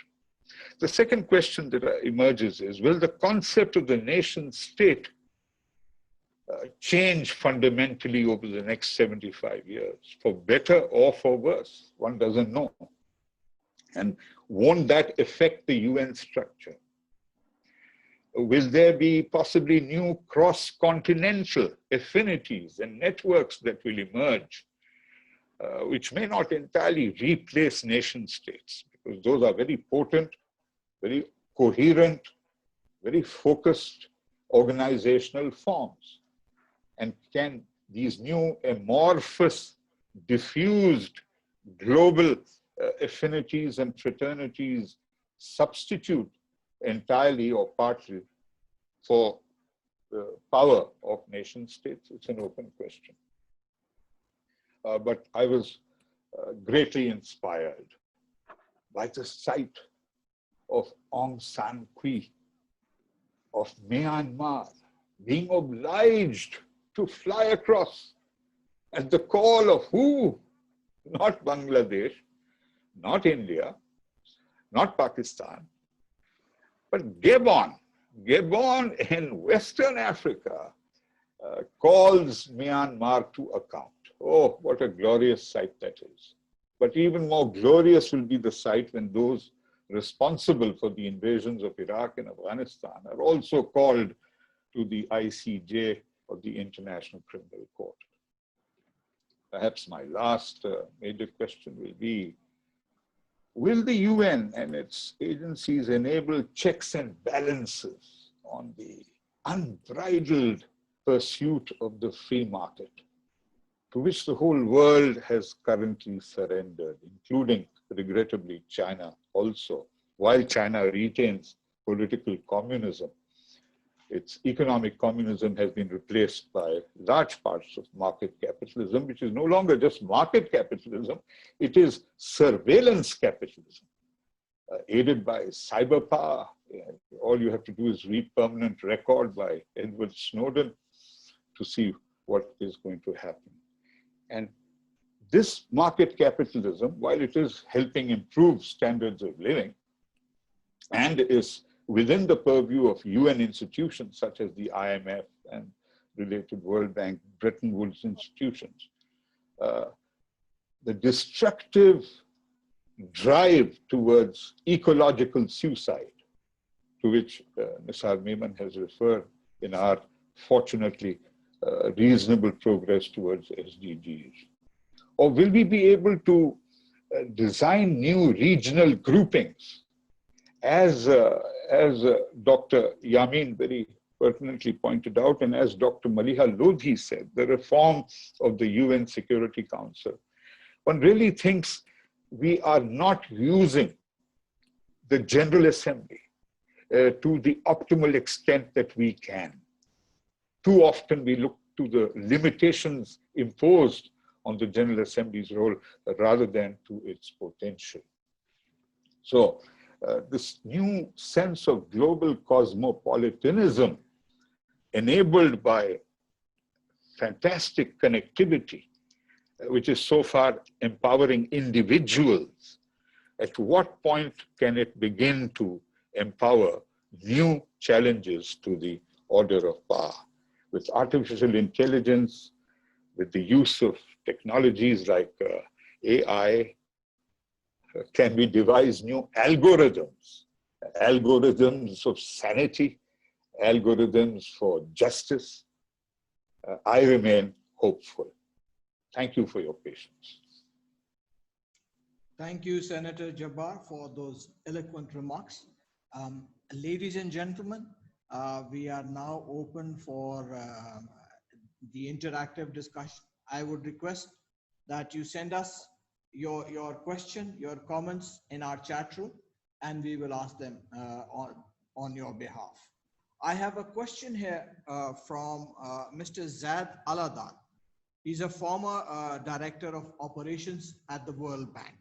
The second question that emerges is, will the concept of the nation state change fundamentally over the next 75 years, for better or for worse? One doesn't know. And won't that affect the UN structure? Will there be possibly new cross-continental affinities and networks that will emerge, which may not entirely replace nation states, because those are very potent, very coherent, very focused organizational forms? And can these new amorphous, diffused global affinities and fraternities substitute entirely or partly for the power of nation states? It's an open question. But I was greatly inspired by the sight of Aung San Suu Kyi of Myanmar being obliged to fly across at the call of who? Not Bangladesh, not India, not Pakistan, but Gabon. Gabon in Western Africa calls Myanmar to account. Oh, what a glorious sight that is. But even more glorious will be the sight when those responsible for the invasions of Iraq and Afghanistan are also called to the ICJ or the International Criminal Court. Perhaps my last major question will be, will the UN and its agencies enable checks and balances on the unbridled pursuit of the free market, to which the whole world has currently surrendered, including, regrettably, China also? While China retains political communism, its economic communism has been replaced by large parts of market capitalism, which is no longer just market capitalism, it is surveillance capitalism, aided by cyber power. All you have to do is read Permanent Record by Edward Snowden to see what is going to happen. And this market capitalism, while it is helping improve standards of living and is within the purview of UN institutions such as the IMF and related World Bank, Bretton Woods institutions, the destructive drive towards ecological suicide, to which Nisar Memon has referred in our fortunately reasonable progress towards SDGs? Or will we be able to design new regional groupings? As Dr. Yamin very pertinently pointed out, and as Dr. Maliha Lodhi said, the reform of the UN Security Council, one really thinks we are not using the General Assembly to the optimal extent that we can. Too often we look to the limitations imposed on the General Assembly's role rather than to its potential. So this new sense of global cosmopolitanism enabled by fantastic connectivity, which is so far empowering individuals, at what point can it begin to empower new challenges to the order of power? With artificial intelligence, with the use of technologies like AI, can we devise new algorithms, algorithms of sanity, algorithms for justice? I remain hopeful. Thank you for your patience. Thank you, Senator Jabbar, for those eloquent remarks. Ladies and gentlemen, we are now open for the interactive discussion. I would request that you send us your question, your comments in our chat room, and we will ask them on your behalf. I have a question here from Mr. Zaid Aladad. He's a former director of operations at the World Bank.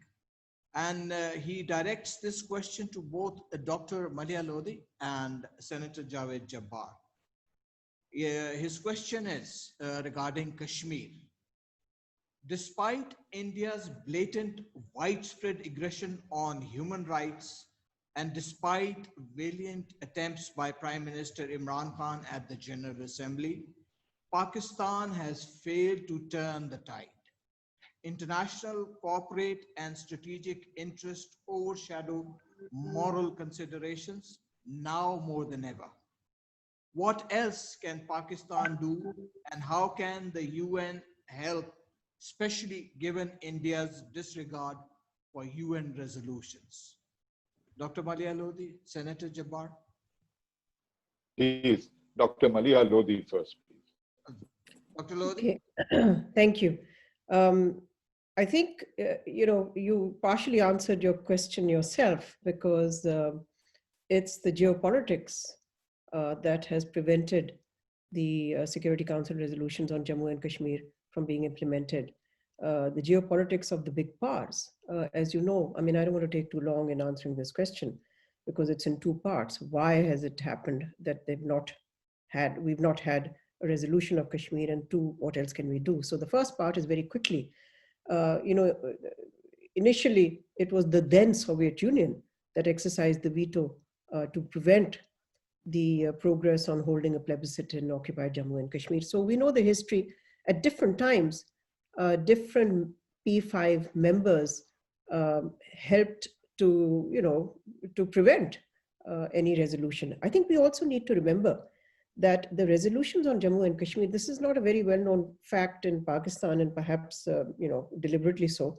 And he directs this question to both Dr. Maliha Lodhi and Senator Javed Jabbar. His question is regarding Kashmir. Despite India's blatant widespread aggression on human rights, and despite valiant attempts by Prime Minister Imran Khan at the General Assembly, Pakistan has failed to turn the tide. International corporate and strategic interests overshadow moral considerations now more than ever. What else can Pakistan do, and how can the UN help, especially given India's disregard for UN resolutions? Dr. Maliha Lodhi, Senator Jabbar. Please, Dr. Maliha Lodhi first, please. Dr. Lodhi. Okay. Thank you. I think, you partially answered your question yourself, because it's the geopolitics that has prevented the Security Council resolutions on Jammu and Kashmir from being implemented. The geopolitics of the big powers, as you know, I mean, I don't want to take too long in answering this question because it's in two parts. Why has it happened that we've not had a resolution of Kashmir, and two, what else can we do? So the first part is very quickly, initially it was the then Soviet Union that exercised the veto to prevent the progress on holding a plebiscite in occupied Jammu and Kashmir. So we know the history. At different times, different P5 members helped to prevent any resolution. I think we also need to remember that the resolutions on Jammu and Kashmir, this is not a very well-known fact in Pakistan, and perhaps deliberately so,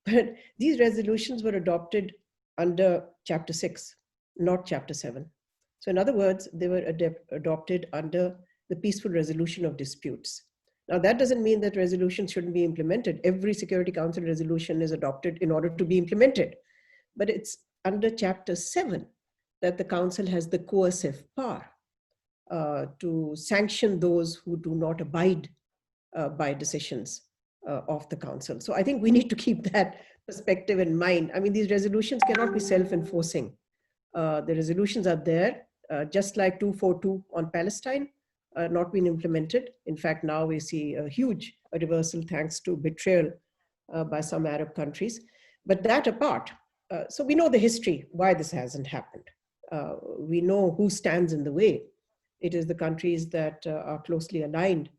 but these resolutions were adopted under Chapter 6, not Chapter 7. So in other words, they were adopted under the peaceful resolution of disputes. Now, that doesn't mean that resolutions shouldn't be implemented. Every Security Council resolution is adopted in order to be implemented. But it's under Chapter 7 that the Council has the coercive power to sanction those who do not abide by decisions of the Council. So I think we need to keep that perspective in mind. I mean, these resolutions cannot be self-enforcing. The resolutions are there, just like 242 on Palestine, not been implemented. In fact, now we see a huge reversal thanks to betrayal by some Arab countries. But that apart, so we know the history, why this hasn't happened. We know who stands in the way. It is the countries that are closely aligned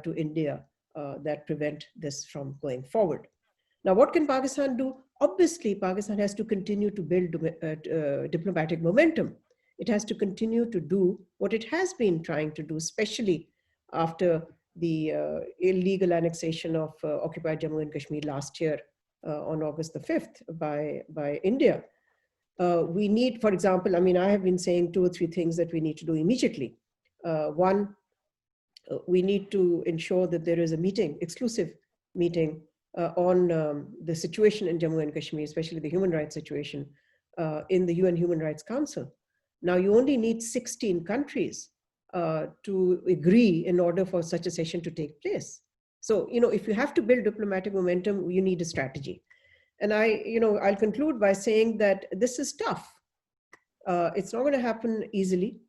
to India that prevent this from going forward. Now, what can Pakistan do? Obviously, Pakistan has to continue to build diplomatic momentum. It has to continue to do what it has been trying to do, especially after the illegal annexation of occupied Jammu and Kashmir last year on August the 5th by India. We need, for example, I mean, I have been saying 2 or 3 things that we need to do immediately. One, we need to ensure that there is a meeting, exclusive meeting on the situation in Jammu and Kashmir, especially the human rights situation in the UN Human Rights Council. Now, you only need 16 countries to agree in order for such a session to take place. So, you know, if you have to build diplomatic momentum, you need a strategy. And I'll conclude by saying that this is tough. It's not going to happen easily,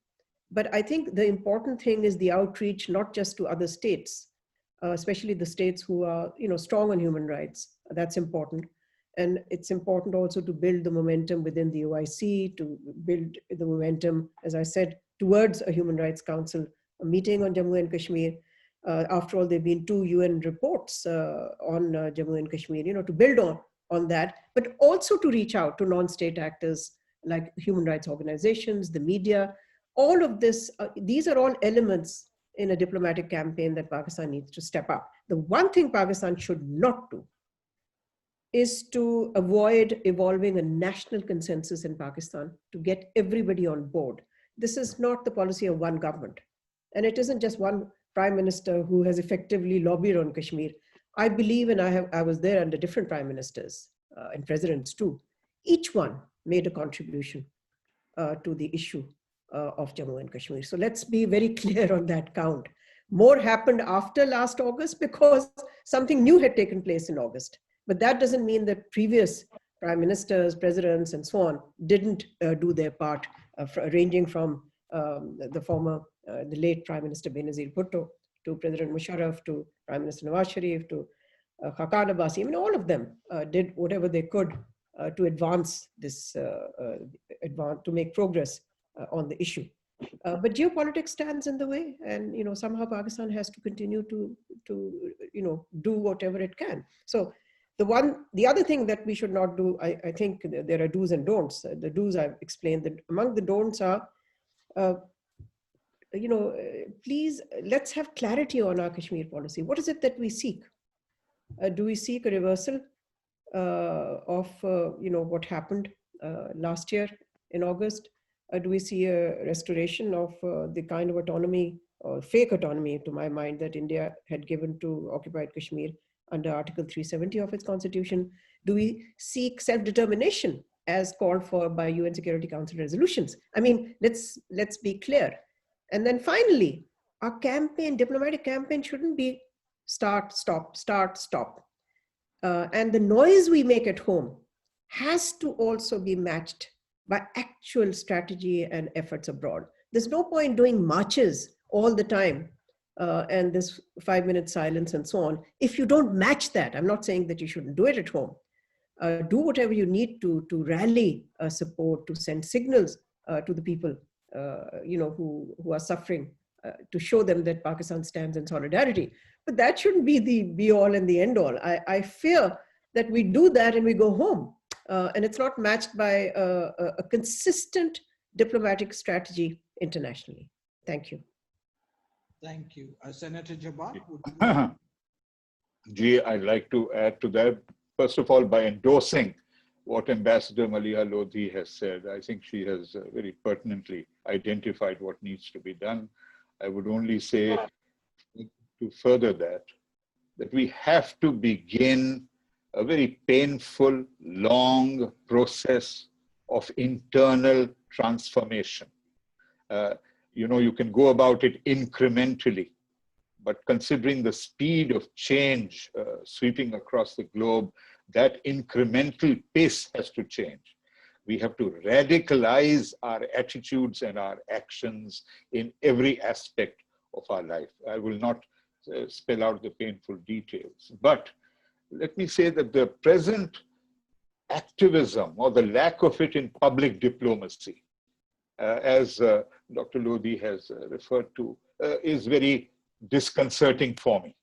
but I think the important thing is the outreach, not just to other states, especially the states who are, you know, strong on human rights. That's important. And it's important also to build the momentum within the OIC, to build the momentum, as I said, towards a Human Rights Council, a meeting on Jammu and Kashmir. After all, there have been 2 UN reports on Jammu and Kashmir, you know, to build on that, but also to reach out to non-state actors like human rights organizations, the media. All of this, these are all elements in a diplomatic campaign that Pakistan needs to step up. The one thing Pakistan should not do is to avoid evolving a national consensus in Pakistan to get everybody on board. This is not the policy of one government. And it isn't just one prime minister who has effectively lobbied on Kashmir. I believe, and I was there under different prime ministers and presidents too. Each one made a contribution to the issue of Jammu and Kashmir. So let's be very clear on that count. More happened after last August because something new had taken place in August. But that doesn't mean that previous prime ministers, presidents, and so on didn't do their part, ranging from the late Prime Minister Benazir Bhutto to President Musharraf to Prime Minister Nawaz Sharif to Khaqan Abbasi. I mean, all of them did whatever they could to advance this, to make progress on the issue. But geopolitics stands in the way, and you know, somehow Pakistan has to continue to you know, do whatever it can. So the other thing that we should not do, I think there are do's and don'ts. The do's I've explained. That among the don'ts are, you know, please let's have clarity on our Kashmir policy. What is it that we seek? Do we seek a reversal of you know, what happened last year in August? Do we see a restoration of the kind of autonomy or fake autonomy, to my mind, that India had given to occupied Kashmir under Article 370 of its constitution? Do we seek self-determination as called for by UN Security Council resolutions? I mean, let's be clear. And then finally, our campaign, diplomatic campaign, shouldn't be start, stop, start, stop. And the noise we make at home has to also be matched by actual strategy and efforts abroad. There's no point doing marches all the time and this 5-minute silence and so on. If you don't match that, I'm not saying that you shouldn't do it at home. Do whatever you need to rally support, to send signals to the people you know, who are suffering, to show them that Pakistan stands in solidarity. But that shouldn't be the be all and the end all. I fear that we do that and we go home. And it's not matched by a consistent diplomatic strategy internationally. Thank you. Thank you. Senator Jabbar? Gee, I'd like to add to that, first of all, by endorsing what Ambassador Maliha Lodhi has said. I think she has very pertinently identified what needs to be done. I would only say, to further that we have to begin a very painful, long process of internal transformation. You know, you can go about it incrementally, but considering the speed of change sweeping across the globe, that incremental pace has to change. We have to radicalize our attitudes and our actions in every aspect of our life. I will not spell out the painful details, but let me say that the present activism or the lack of it in public diplomacy, as Dr. Lodhi has referred to, is very disconcerting for me.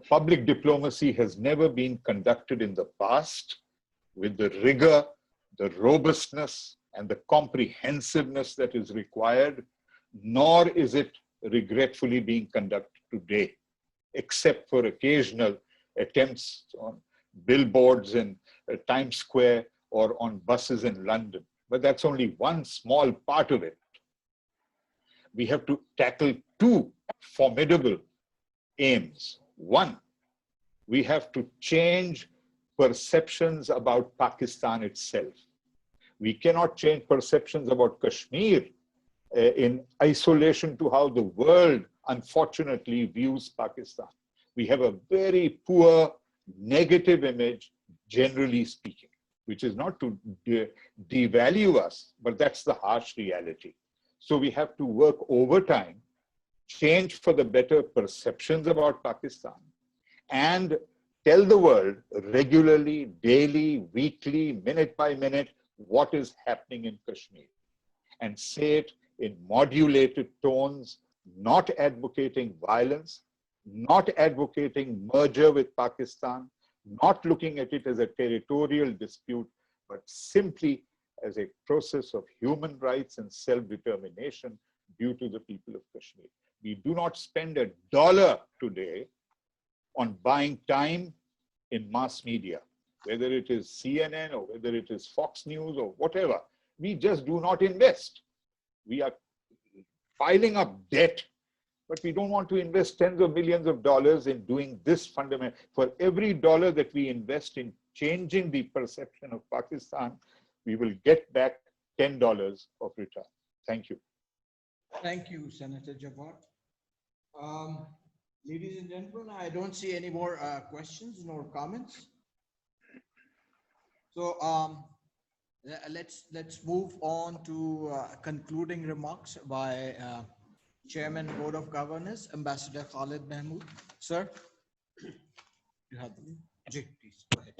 Public diplomacy has never been conducted in the past with the rigor, the robustness, and the comprehensiveness that is required, nor is it regretfully being conducted today. except for occasional attempts on billboards in Times Square or on buses in London. But that's only one small part of it. We have to tackle two formidable aims. One, we have to change perceptions about Pakistan itself. We cannot change perceptions about Kashmir in isolation to how the world, unfortunately, views Pakistan. We have a very poor, negative image, generally speaking, which is not to devalue us, but that's the harsh reality. So we have to work overtime, change for the better perceptions about Pakistan, and tell the world regularly, daily, weekly, minute by minute, what is happening in Kashmir, and say it in modulated tones, not advocating violence, not advocating merger with Pakistan, not looking at it as a territorial dispute, but simply as a process of human rights and self-determination due to the people of Kashmir. We do not spend $1 today on buying time in mass media, whether it is CNN or whether it is Fox News or whatever. We just do not invest. We are piling up debt, but we don't want to invest tens of millions of dollars in doing this fundamental. For every dollar that we invest in changing the perception of Pakistan, we will get back $10 of return. Thank you. Thank you, Senator Jabbar. Ladies and gentlemen, I don't see any more questions nor comments. So let's move on to concluding remarks by Chairman, Board of Governors, Ambassador Khalid Mahmood. Sir, you have the floor. Please go ahead.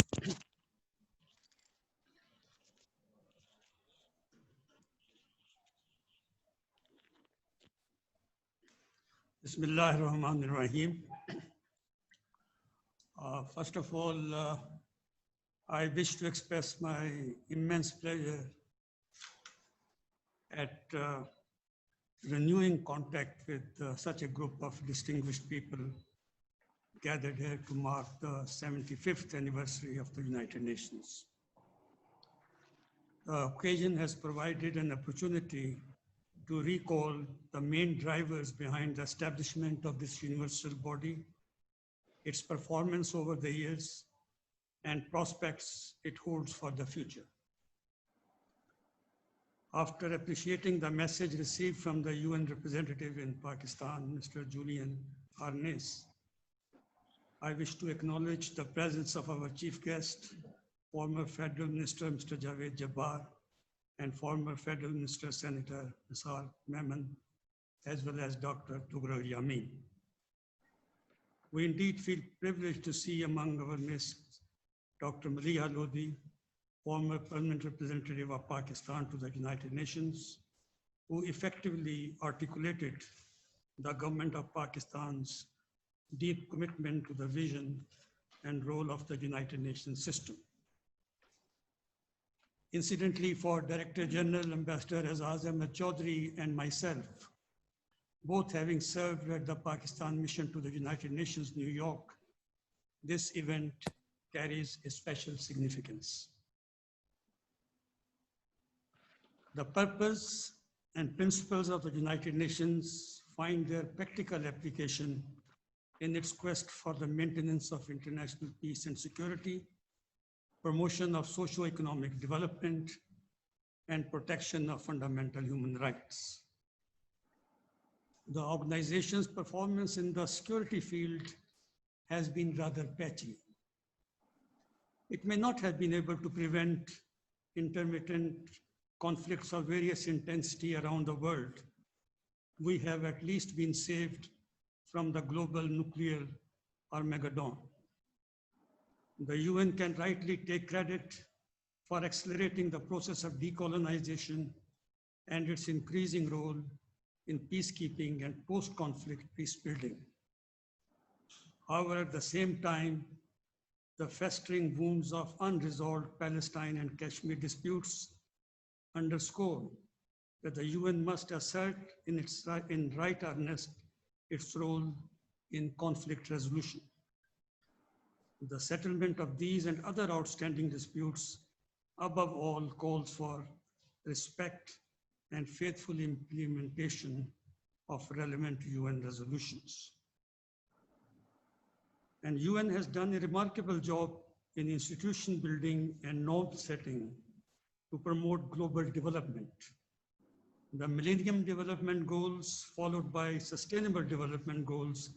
Bismillah ar-Rahman ar-Rahim. First of all, I wish to express my immense pleasure at renewing contact with such a group of distinguished people gathered here to mark the 75th anniversary of the United Nations. The occasion has provided an opportunity to recall the main drivers behind the establishment of this universal body, its performance over the years, and prospects it holds for the future. After appreciating the message received from the UN representative in Pakistan, Mr. Julian Harness, I wish to acknowledge the presence of our chief guest, former Federal Minister, Mr. Javed Jabbar, and former Federal Minister, Senator Nisar Memon, as well as Dr. Tohru Yami. We indeed feel privileged to see among our midst Dr. Maliha Lodhi, former permanent representative of Pakistan to the United Nations, who effectively articulated the government of Pakistan's deep commitment to the vision and role of the United Nations system. Incidentally, for Director General Ambassador Azaz Ahmed Chaudhry and myself, both having served at the Pakistan mission to the United Nations, New York, this event carries a special significance. The purpose and principles of the United Nations find their practical application in its quest for the maintenance of international peace and security, promotion of socio-economic development, and protection of fundamental human rights. The organization's performance in the security field has been rather patchy. It may not have been able to prevent intermittent conflicts of various intensity around the world. We have at least been saved from the global nuclear Armageddon. The UN can rightly take credit for accelerating the process of decolonization and its increasing role in peacekeeping and post-conflict peace building. However, at the same time, the festering wounds of unresolved Palestine and Kashmir disputes underscore that the UN must assert in right earnest its role in conflict resolution. The settlement of these and other outstanding disputes, above all, calls for respect and faithful implementation of relevant UN resolutions. And UN has done a remarkable job in institution building and norm setting to promote global development. The Millennium Development Goals, followed by Sustainable Development Goals,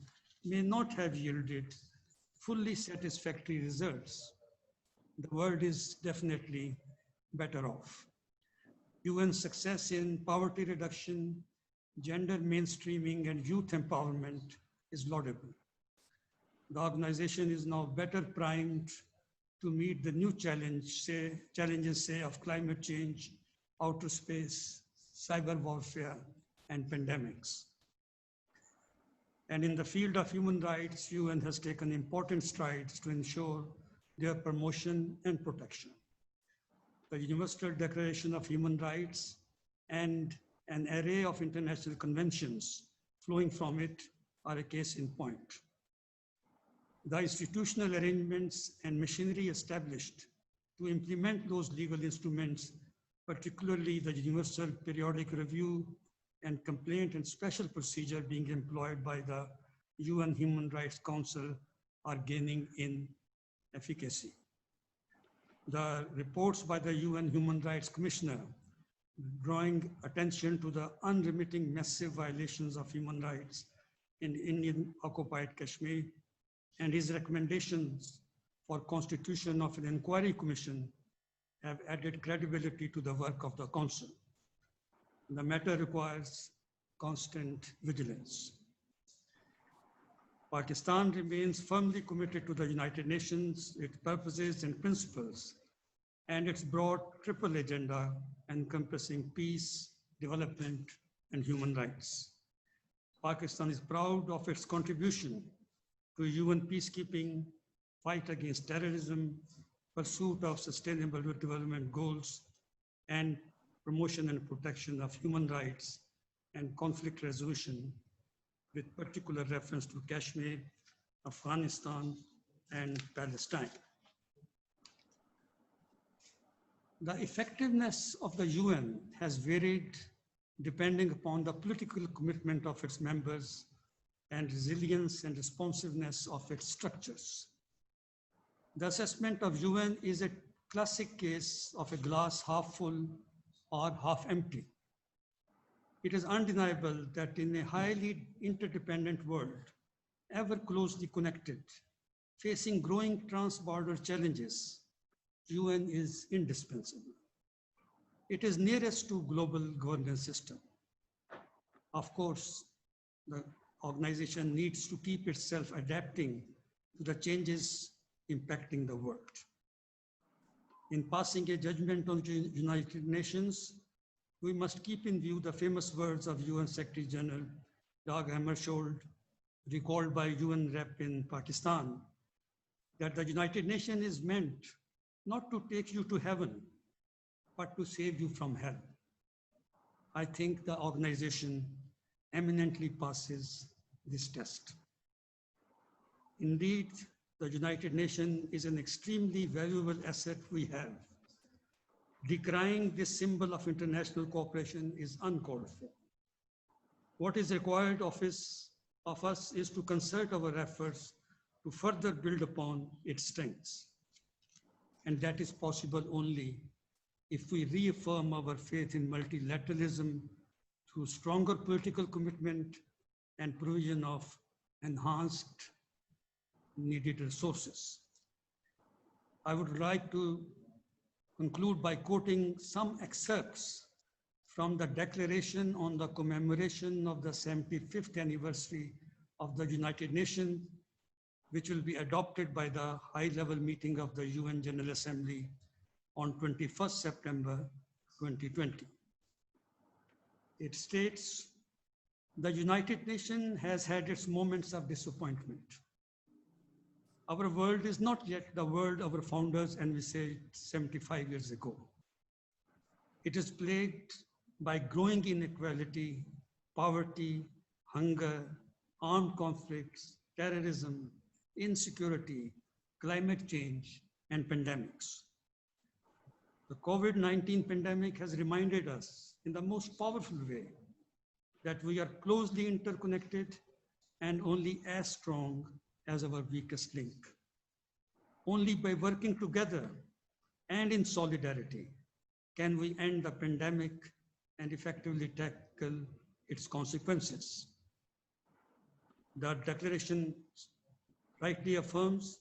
may not have yielded fully satisfactory results. The world is definitely better off. UN's success in poverty reduction, gender mainstreaming, and youth empowerment is laudable. The organization is now better primed to meet the new challenges of climate change, outer space, cyber warfare, and pandemics. And in the field of human rights, UN has taken important strides to ensure their promotion and protection. The Universal Declaration of Human Rights and an array of international conventions flowing from it are a case in point. The institutional arrangements and machinery established to implement those legal instruments, particularly the Universal Periodic Review and complaint and special procedure being employed by the UN Human Rights Council, are gaining in efficacy. The reports by the UN Human Rights Commissioner drawing attention to the unremitting massive violations of human rights in Indian occupied Kashmir and his recommendations for constitution of an inquiry commission have added credibility to the work of the Council. The matter requires constant vigilance. Pakistan remains firmly committed to the United Nations, its purposes and principles, and its broad triple agenda encompassing peace, development, and human rights. Pakistan is proud of its contribution to UN peacekeeping, fight against terrorism, pursuit of sustainable development goals, and promotion and protection of human rights and conflict resolution, with particular reference to Kashmir, Afghanistan, and Palestine. The effectiveness of the UN has varied depending upon the political commitment of its members and resilience and responsiveness of its structures. The assessment of UN is a classic case of a glass half full or half empty. It is undeniable that in a highly interdependent world, ever closely connected, facing growing trans-border challenges, UN is indispensable. It is nearest to global governance system. Of course, the organization needs to keep itself adapting to the changes impacting the world. In passing a judgment on the United Nations, we must keep in view the famous words of UN Secretary General Dag Hammarskjöld, recalled by UN rep in Pakistan, that the United Nations is meant not to take you to heaven, but to save you from hell. I think the organization eminently passes this test. Indeed, the United Nations is an extremely valuable asset we have. Decrying this symbol of international cooperation is uncalled for. What is required of us is to concert our efforts to further build upon its strengths. And that is possible only if we reaffirm our faith in multilateralism through stronger political commitment and provision of enhanced needed resources. I would like to conclude by quoting some excerpts from the Declaration on the Commemoration of the 75th anniversary of the United Nations, which will be adopted by the high-level meeting of the UN General Assembly on 21st September 2020. It states, the United Nations has had its moments of disappointment. Our world is not yet the world our founders envisaged 75 years ago. It is plagued by growing inequality, poverty, hunger, armed conflicts, terrorism, insecurity, climate change, and pandemics. The COVID-19 pandemic has reminded us in the most powerful way that we are closely interconnected and only as strong as our weakest link. Only by working together and in solidarity can we end the pandemic and effectively tackle its consequences. The declaration rightly affirms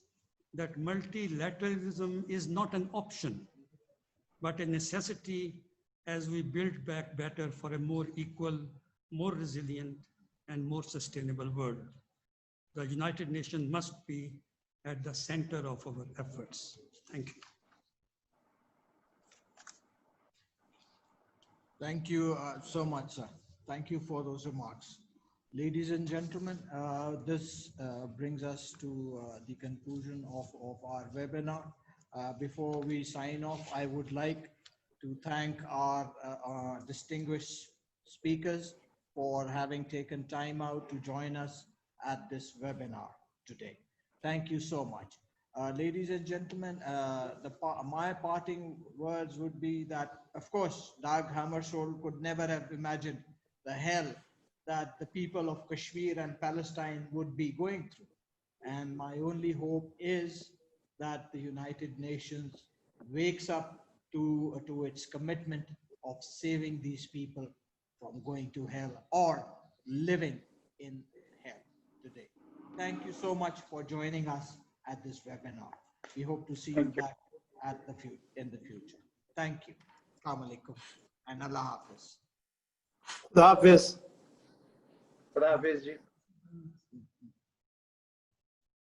that multilateralism is not an option, but a necessity as we build back better for a more equal, more resilient, and more sustainable world. The United Nations must be at the center of our efforts. Thank you. Thank you so much, sir. Thank you for those remarks. Ladies and gentlemen, this brings us to the conclusion of our webinar. Before we sign off, I would like to thank our distinguished speakers for having taken time out to join us at this webinar today. Thank you so much. Ladies and gentlemen, my parting words would be that, of course, Dag Hammarskjöld could never have imagined the hell that the people of Kashmir and Palestine would be going through. And my only hope is that the United Nations wakes up to its commitment of saving these people from going to hell or living in hell today. Thank you so much for joining us at this webinar. We hope to see you back in the future. Thank you. Assalamu alaikum and Allah Hafiz. The Hafiz. Khuda Hafiz ji.